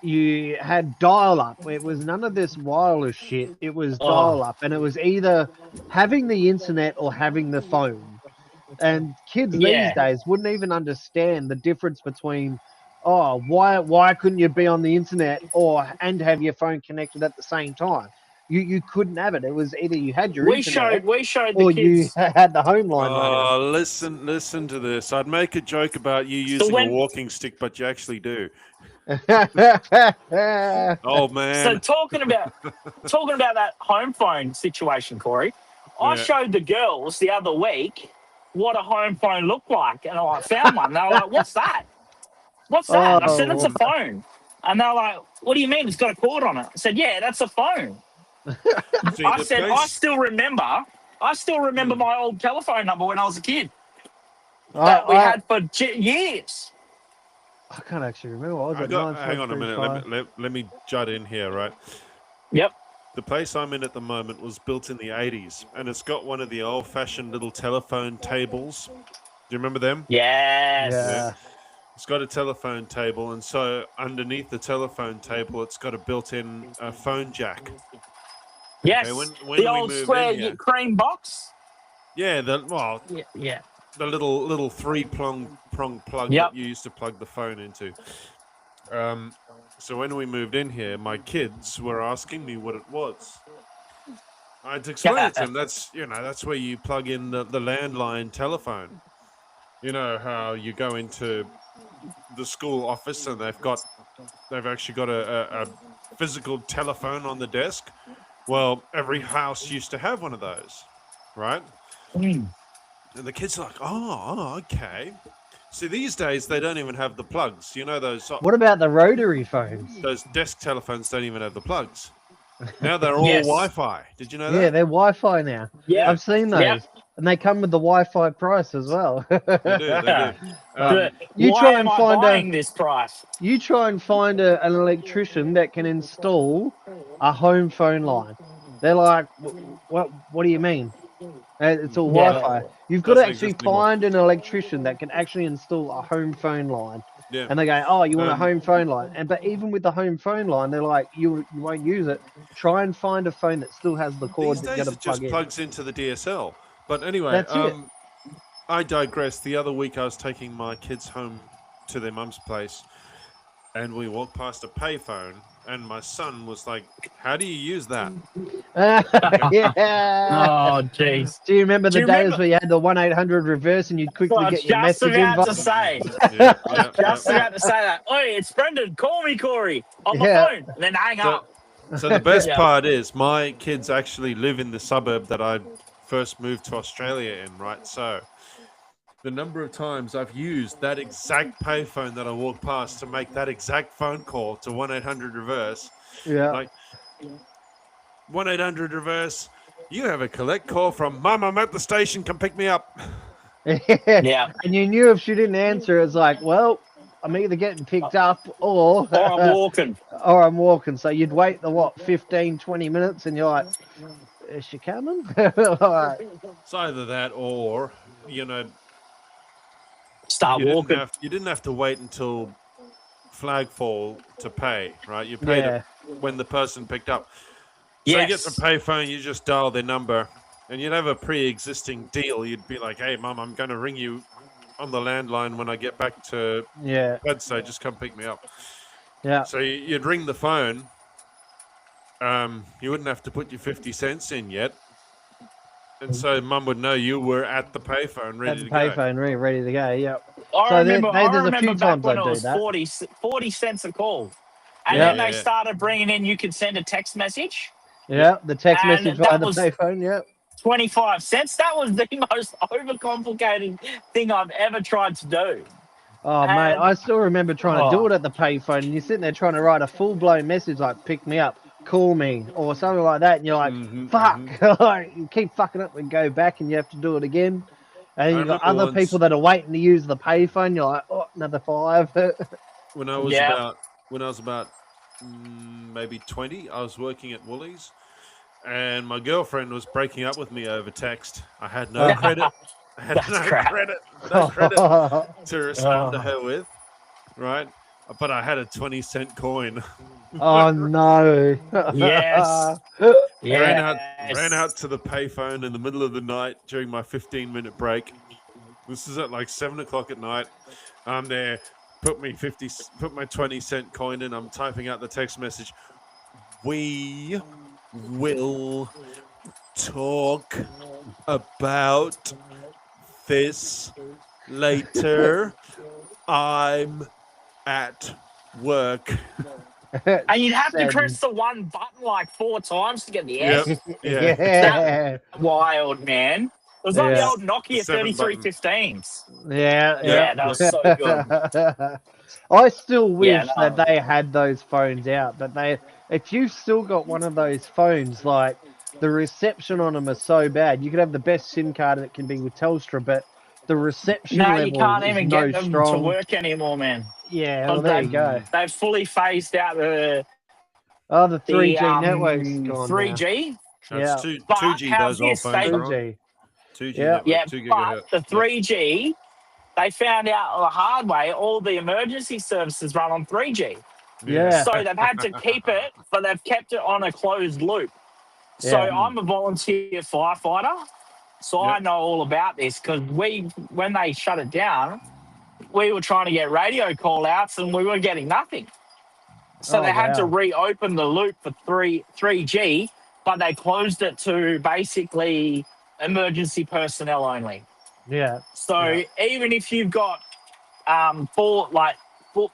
you had dial up. It was none of this wireless shit. It was Oh. dial up, and it was either having the internet or having the phone. And kids Yeah. these days wouldn't even understand the difference between, oh, why couldn't you be on the internet and have your phone connected at the same time? You couldn't have it. It was either you had your We internet showed or the you kids. had the home line running. Oh, listen to this. I'd make a joke about you using when- a walking stick, but you actually do. Yeah. Oh man. So talking about that home phone situation, Corey, I Yeah. showed the girls the other week what a home phone looked like, and I found one. They were like, "What's that? What's that?" And I said, "It's a phone." And they're like, "What do you mean? It's got a cord on it?" I said, "Yeah, that's a phone." See, I the said, place- I still remember my old telephone number when I was a kid I, that we I- had for years. I can't actually remember. What was I it? got, hang on a 9.35? minute. Let me jut in here, right? Yep. The place I'm in at the moment was built in the 80s, and it's got one of the old-fashioned little telephone tables. Do you remember them? Yes. Yeah. It's got a telephone table, and so underneath the telephone table, it's got a built-in phone jack. Yes. Okay, when the we old moved square in here- cream box. Yeah, the Yeah. the little three-prong plug Yep. that you used to plug the phone into. So when we moved in here, my kids were asking me what it was. I had to explain it to them. That's where you plug in the landline telephone. You know how you go into the school office and they've actually got a physical telephone on the desk. Well, every house used to have one of those, right? Mm. And the kids are like, oh, okay. See, these days they don't even have the plugs. You know those What about the rotary phones? those desk telephones don't even have the plugs. Now they're all Yes. Wi-Fi. Did you know that? Yeah, they're Wi-Fi now. Yeah. I've seen those, Yep. and they come with the Wi-Fi price as well. They do. They do. You Why try am and I find buying this price? You try and find an electrician that can install a home phone line. They're like, what? What do you mean? It's all Yeah. Wi-Fi. You've got to Doesn't actually exist anymore. find an electrician that can actually install a home phone line. Yeah. And they go, oh, you want a Um, home phone line? But even with the home phone line, they're like, you won't use it. Try and find a phone that still has the cord These that you days got it to plug just in. plugs into the DSL. But anyway, That's it. I digress. The other week I was taking my kids home to their mum's place, and we walked past a payphone, and my son was like, "How do you use that?" Yeah. Oh, jeez. Do you remember Do the you days remember- where you had the 1-800 reverse and you'd quickly I was get your just message about to inbox? say. Yeah, Just about to say that. Oi, it's Brendan. Call me, Corey, on the Yeah. phone. And then hang So- up. So the best Yeah. part is my kids actually live in the suburb that I first moved to Australia in, right? So the number of times I've used that exact payphone that I walked past to make that exact phone call to 1-800 reverse, Yeah. like 1-800 reverse, you have a collect call from Mum, I'm at the station, come pick me up. Yeah. And you knew if she didn't answer, it's like, well, I'm either getting picked up or Or I'm walking. or I'm walking. So you'd wait the 15, 20 minutes and you're like, is she coming? Like, It's either that or, you know, Start walking. you didn't have to wait until flagfall to pay, right? You paid yeah. it when the person picked up. So you get the payphone, you just dial their number, and you'd have a pre-existing deal. You'd be like, "Hey, Mum, I'm going to ring you on the landline when I get back to Yeah. I'd say just come pick me up. Yeah. So you'd ring the phone. You wouldn't have to put your 50 cents in yet. And so Mum would know you were at the payphone ready At the to go. payphone, ready to go. Yeah. I So remember, there's a remember few back times when I it do was that. 40 cents a call. And Yeah. then they started bringing in, you could send a text message, Yeah. The text And message that via the was- payphone. Yeah. 25 cents. That was the most overcomplicated thing I've ever tried to do. Oh, mate, And- I still remember trying to do Oh. it at the payphone, and you're sitting there trying to write a full-blown message like "pick me up," "call me," or something like that, and you're like, Mhm, "Fuck!" mhm. You keep fucking up and go back, and you have to do it again. And I you've got remember other people that are waiting to use the payphone. You're like, "Oh, another 5." When I was Yeah. about maybe 20, I was working at Woolies, and my girlfriend was breaking up with me over text. I had no credit. I had That's no crap. credit to respond to her with, right? But I had a 20-cent coin. Oh no! Yes. Ran out to the payphone in the middle of the night during my 15-minute break. This is at like 7 o'clock at night. I'm there. Put my 20-cent coin in. I'm typing out the text message. We will talk about this later. I'm at work. And you'd have to Send. press the one button like 4 times to get the S. Yep. Yeah. Wild, man. It was like the Yeah. old Nokia The 7 button. 3315s. Yeah. Yeah, that was so good. I still wish Yeah, no. that they had those phones out, but if you've still got one of those phones, like the reception on them is so bad. You could have the best SIM card that can be with Telstra, but the reception No, level you can't is even no get them strong. to work anymore, man. Yeah, well, there you go. They've fully phased out the Oh, the 3G network's gone 3G. Yeah. That's But 2G. how's Those old this? phones They- are on. 2G. 2G Yeah. network, Yeah, 2 but gigahertz. the 3G, they found out the hard way, all the emergency services run on 3G. Yeah. So they've had to keep it, but they've kept it on a closed loop. So Yeah. I'm a volunteer firefighter, so I Yep. know all about this because when they shut it down, we were trying to get radio call outs and we were getting nothing. So Oh, they had to wow. reopen the loop for 3G, but they closed it to basically emergency personnel only. Yeah. So Yeah. even if you've got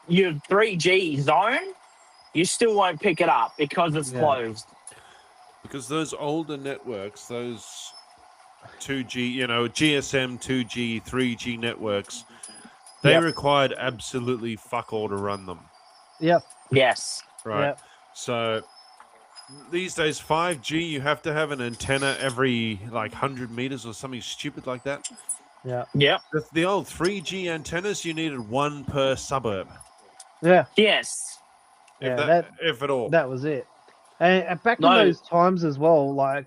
your 3G zone, you still won't pick it up because it's Yeah. closed. Because those older networks, those 2G, GSM, 2G, 3G networks, they Yep. required absolutely fuck all to run them, Yep. Yes. right? Yep. So these days, 5G, you have to have an antenna every like 100 meters or something stupid like that. Yeah. Yep. The old 3G antennas, you needed one per suburb, Yeah. Yes. Yeah. if at all. That was it. And back in No. those times as well, like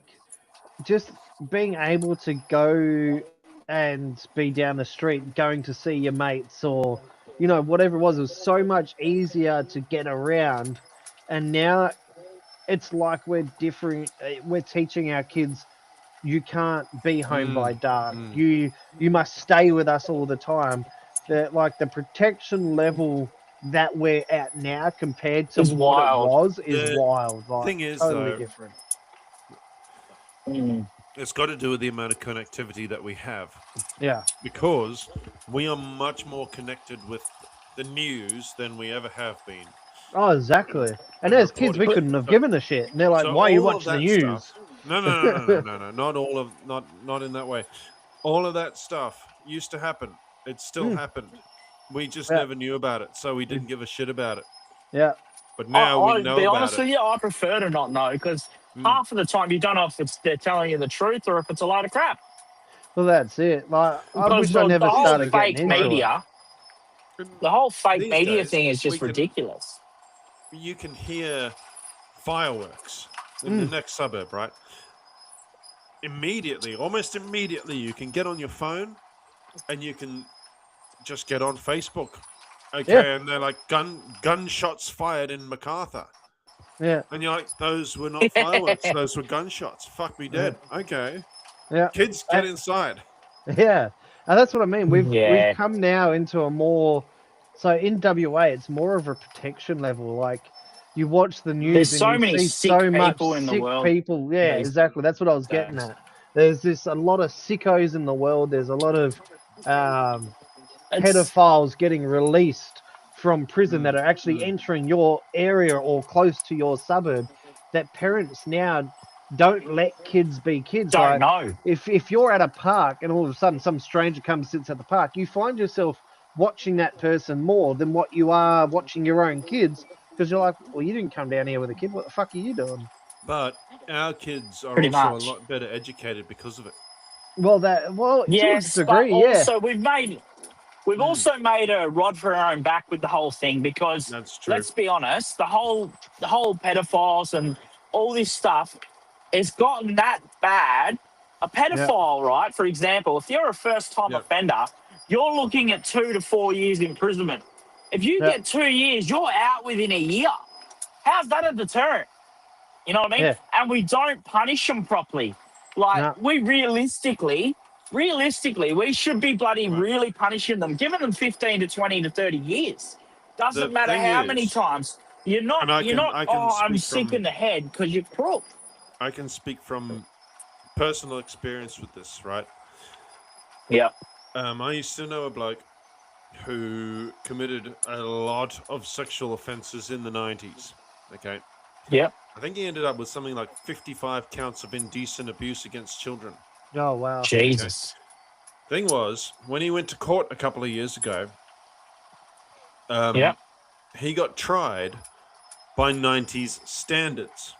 just being able to go and be down the street, going to see your mates or, whatever it was so much easier to get around. And now it's like we're different. We're teaching our kids, you can't be home by dark. mm. You must stay with us all the time. The protection level that we're at now compared to Is what wild. it was is The wild. Like, thing is, totally though, different. Mm. it's got to do with the amount of connectivity that we have. Yeah. Because we are much more connected with the news than we ever have been. Oh, exactly. And as kids, we couldn't have given a shit. And they're like, So "Why are you all of watching the that news?" stuff- No, not all of not in that way. All of that stuff used to happen. It still happened. We just Yeah. never knew about it, so we didn't give a shit about it. Yeah. But now we know I'll be about honest with it. you, I prefer to not know because Mm. half of the time you don't know if they're telling you the truth or if it's a load of crap. Well, that's it. Like, I Because wish I never the whole started fake getting into media, the whole fake These media days, thing is we just can- ridiculous. You can hear fireworks in the next suburb, right? Almost immediately, you can get on your phone and you can just get on Facebook. Okay, Yeah. and they're like gunshots fired in MacArthur. Yeah. And you're like, those were not fireworks, those were gunshots. Fuck me dead. Okay. Yeah. Kids, get inside. Yeah. And that's what I mean. We've Yeah. come now into a more, so in WA it's more of a protection level. Like you watch the news There's and so you many see sick so much people in the sick world people. Yeah, these exactly. That's what I was getting days. at. There's a lot of sickos in the world. There's a lot of It's pedophiles getting released from prison that Mm, are actually mm. entering your area or close to your suburb. That parents now don't let kids be kids. don't Like know. if you're at a park and all of a sudden some stranger comes and sits at the park, you find yourself watching that person more than what you are watching your own kids, because you're like, well, you didn't come down here with a kid. What the fuck are you doing? But our kids are Pretty also a much. lot better educated because of it. Well, to a Yes, but degree, yeah. also we've also made a rod for our own back with the whole thing, because That's true. let's be honest, the whole pedophiles and all this stuff has gotten that bad. A pedophile, right? For example, if you're a first-time Yep. offender, you're looking at 2 to 4 years imprisonment. If you Yep. get 2 years, you're out within a year. How's that a deterrent? You know what I mean? Yeah. And we don't punish them properly. Like, No. we realistically, we should be bloody Right. really punishing them, giving them 15 to 20 to 30 years. Doesn't The matter thing how many is- times. You're not, And I can oh, I'm speak sick from- in the head because you're crook. I can speak from personal experience with this, right? Yeah. I used to know a bloke who committed a lot of sexual offences in the 90s. Okay. Yep. I think he ended up with something like 55 counts of indecent abuse against children. Oh wow. Jesus. Thing was, when he went to court a couple of years ago, Yep. he got tried by 90s standards.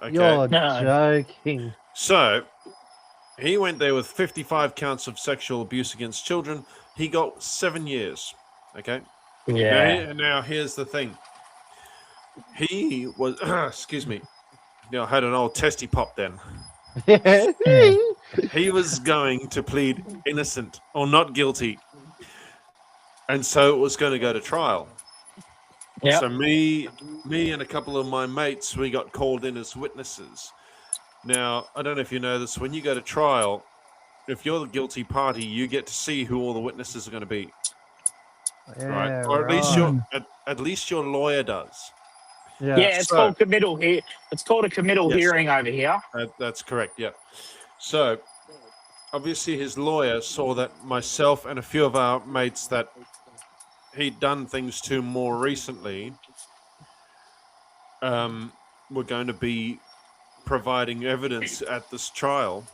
Okay. You're No. joking. So he went there with 55 counts of sexual abuse against children. He got 7 years. Okay. Yeah. Now here's the thing. He was, excuse me. I had an old testy pop then. He was going to plead innocent or not guilty. And so it was going to go to trial. Yep. So me and a couple of my mates, we got called in as witnesses. Now, I don't know if you know this, when you go to trial, if you're the guilty party, you get to see who all the witnesses are going to be. Right? Or at least your lawyer does. Yeah. Yeah, it's So- called committal here. It's called a committal Yes. hearing over here. That's correct, yeah. So, obviously his lawyer saw that myself and a few of our mates that he'd done things to more recently were going to be providing evidence at this trial.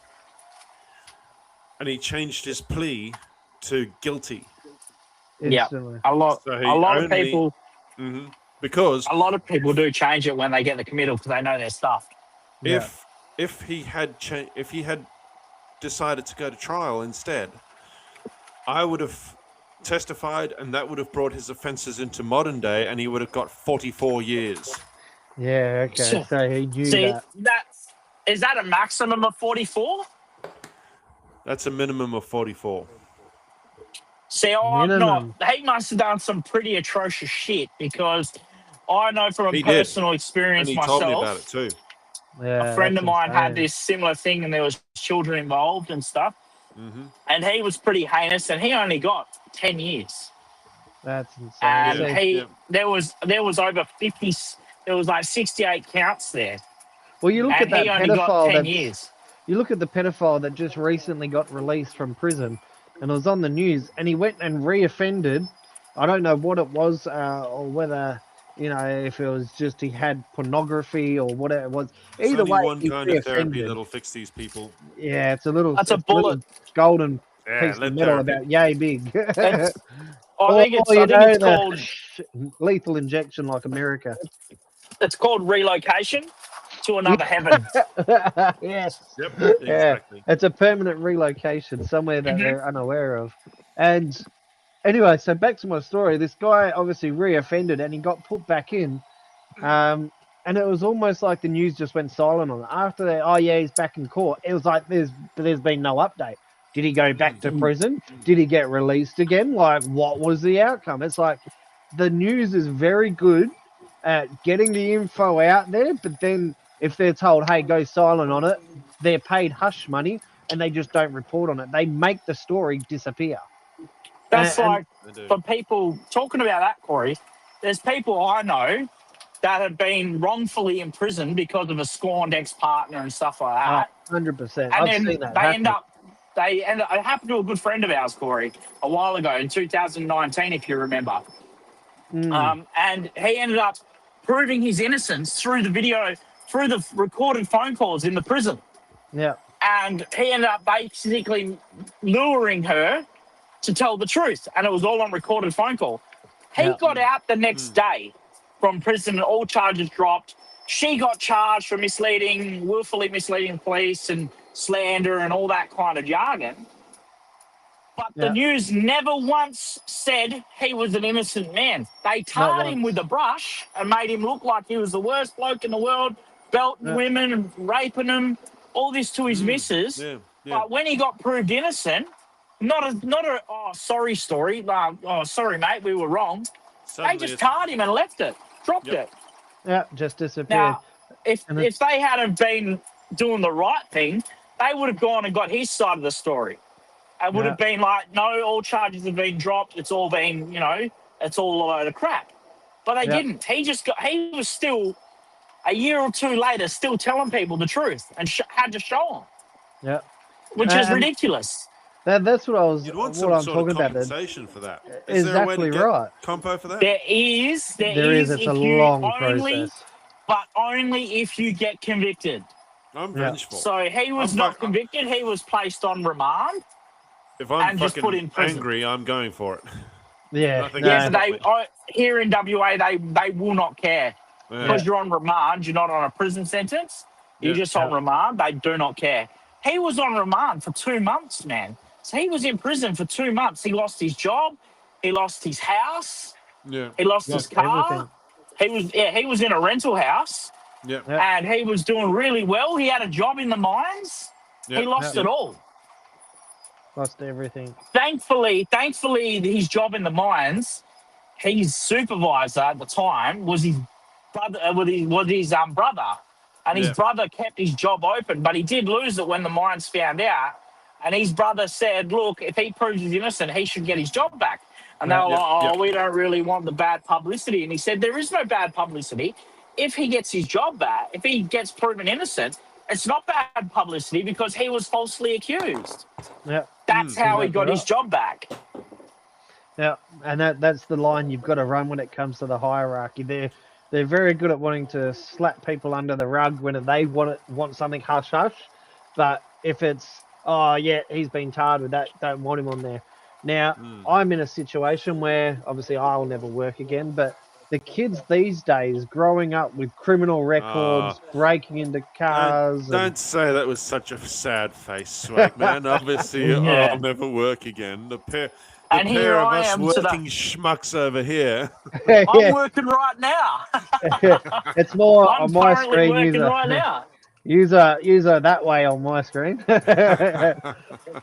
And he changed his plea to guilty. Yeah. Instantly. A lot So he of only- people Because a lot of people do change it when they get the committal because they know their stuff. Yeah. if he had decided to go to trial instead, I would have testified, and that would have brought his offences into modern day, and he would have got 44 years. Yeah. Okay. So he knew See, that. is that a maximum of 44? That's a minimum of 44. See, I'm Minimum. not. He must have done some pretty atrocious shit, because I know from He a did. personal experience And he told me about it myself, too. Yeah, a friend of that's mine had insane. this similar thing, and there was children involved and stuff, hmm and he was pretty heinous, and he only got 10 years. That's insane. And Yeah. So- there was over 50. There was like 68 counts there, well, you look at and that he only got pedophile 10 that years. you look at the pedophile that just recently got released from prison, and it was on the news, and he went and reoffended. I don't know what it was, or whether, if it was just he had pornography or whatever it was. There's Either only way, one he kind of therapy reoffended. that'll fix these people. Yeah, it's a little. That's a it's little bullet. golden Yeah, piece of lead metal therapy. about yay big. It's- I Or, think it's the called lethal injection like America. relocation to another heaven. Yes. Yep, Yeah. exactly. It's a permanent relocation somewhere that Mhm. they're unaware of. And anyway, so back to my story. This guy obviously reoffended and he got put back in. And it was almost like the news just went silent on it. After that, oh yeah, he's back in court. It was like there's been no update. Did he go back to prison? Did he get released again? Like, what was the outcome? It's like the news is very good at getting the info out there, but then if they're told, hey, go silent on it, they're paid hush money. and they just don't report on it. They make the story disappear. That's And- like They do. for people talking about that, Corey. There's people I know that have been wrongfully imprisoned because of a scorned ex-partner and stuff like that. 100%. And I've then seen that they happen. end up. It happened to a good friend of ours, Corey, a while ago in 2019, if you remember. And he ended up proving his innocence through the recorded phone calls in the prison. Yeah. And he ended up basically luring her to tell the truth. And it was all on recorded phone call. He Yeah. got out the next day from prison, all charges dropped. She got charged for willfully misleading police and slander and all that kind of jargon. But the Yeah. news never once said he was an innocent man. They tarred him once. with a brush and made him look like he was the worst bloke in the world, belting Yeah. women and raping them, all this to his missus. Yeah, yeah. But when he got proved innocent, not a sorry story. Sorry, mate, we were wrong. Suddenly They just it's- tarred him and left it, dropped Yep. it. Yeah, just disappeared. Now, if And if they hadn't been doing the right thing, they would have gone and got his side of the story. It would have been like, no, all charges have been dropped. It's all been, it's all a load of crap. But they Yeah. didn't. He was still, a year or two later, still telling people the truth and had to show them, Yeah. which is And- ridiculous. That's what I was. You'd want What some I'm sort talking of about. Then. compensation for that. Is there a way Exactly to get right. compo for that? There is. There is. It's if a you long only, process. but only if you get convicted. I'm Yeah. vengeful. So he was I'm not fuck- convicted. He was placed on remand. if I'm and just fucking put in prison. angry, I'm going for it. Yeah. Nothing no. Yes, else. here in WA, they will not care. Yeah. Because you're on remand, you're not on a prison sentence. You're Yeah. just on remand. They do not care. He was on remand for 2 months, man. So he was in prison for 2 months. He lost his job. He lost his house. Yeah. He lost his Lost car. everything. He was in a rental house, Yeah. Yeah. and he was doing really well. He had a job in the mines. Yeah. He lost Yeah. it all. Lost everything. Thankfully, his job in the mines, his supervisor at the time was his brother. Brother, and his Yeah. brother kept his job open, but he did lose it when the mines found out. And his brother said, "Look, if he proves he's innocent, he should get his job back." And they were Yeah. like, "Oh, Yeah. we don't really want the bad publicity." And he said, "There is no bad publicity. If he gets his job back, if he gets proven innocent, it's not bad publicity because he was falsely accused." Yeah. That's how he exactly got his right. job back. Yeah, and that's the line you've got to run when it comes to the hierarchy. They're very good at wanting to slap people under the rug when they want something hush hush, but if it's he's been tarred with that, don't want him on there. Now I'm in a situation where obviously I'll never work again, but the kids these days growing up with criminal records, breaking into cars, Don't say that with such a sad face, Swag, man. Obviously, Yeah. I'll never work again. The And here pair of I us am to the- working schmucks over here. and I'm working right now. it's more I'm on my currently screen. working right now. User that way on my screen.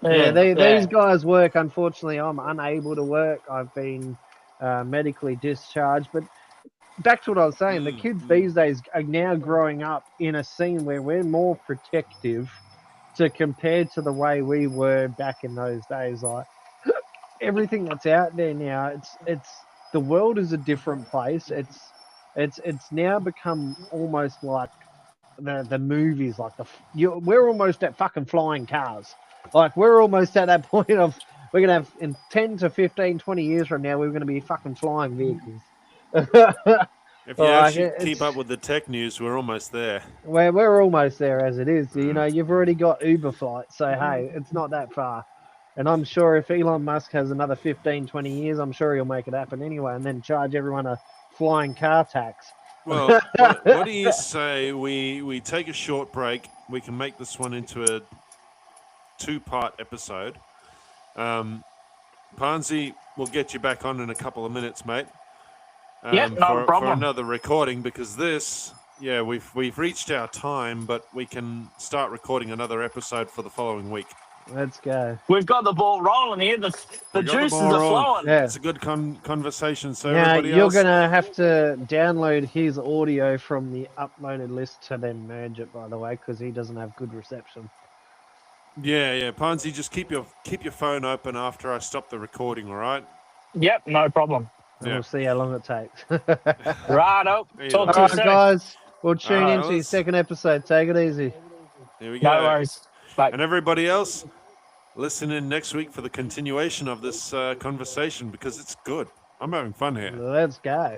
These guys work. Unfortunately, I'm unable to work. I've been medically discharged. But back to what I was saying, the kids these days are now growing up in a scene where we're more protective to compared to the way we were back in those days. Like everything that's out there now, it's the world is a different place. It's now become almost like the movies, like we're almost at fucking flying cars. Like we're almost at that point of we're gonna have in 10 to 15, 20 years from now, we're gonna be fucking flying vehicles. If you Like, actually it's- keep up with the tech news, we're almost there. we're almost there as it is. You know, you've already got Uber flights, so hey, it's not that far. And I'm sure if Elon Musk has another 15, 20 years, I'm sure he'll make it happen anyway, and then charge everyone a flying car tax. Well, what do you say we take a short break? We can make this one into a 2-part episode. Pansy, we'll get you back on in a couple of minutes, mate. Yeah, no for problem. another recording, because we've reached our time, but we can start recording another episode for the following week. Let's go. We've got the ball rolling here. The We got the juices ball are rolling. flowing. Yeah. It's a good conversation. So Now everybody you're else, gonna have to download his audio from the uploaded list to then merge it, by the way, because he doesn't have good reception. Yeah. Ponzi, just keep your phone open after I stop the recording, all right? Yep, no problem. And Yeah. we'll see how long it takes. Righto. Either Talk way. to All you right, soon. guys. We'll tune All right, into your fellas. second episode. Take it easy. Here we go. No worries. Bye. And everybody else, listen in next week for the continuation of this conversation because it's good. I'm having fun here. Let's go.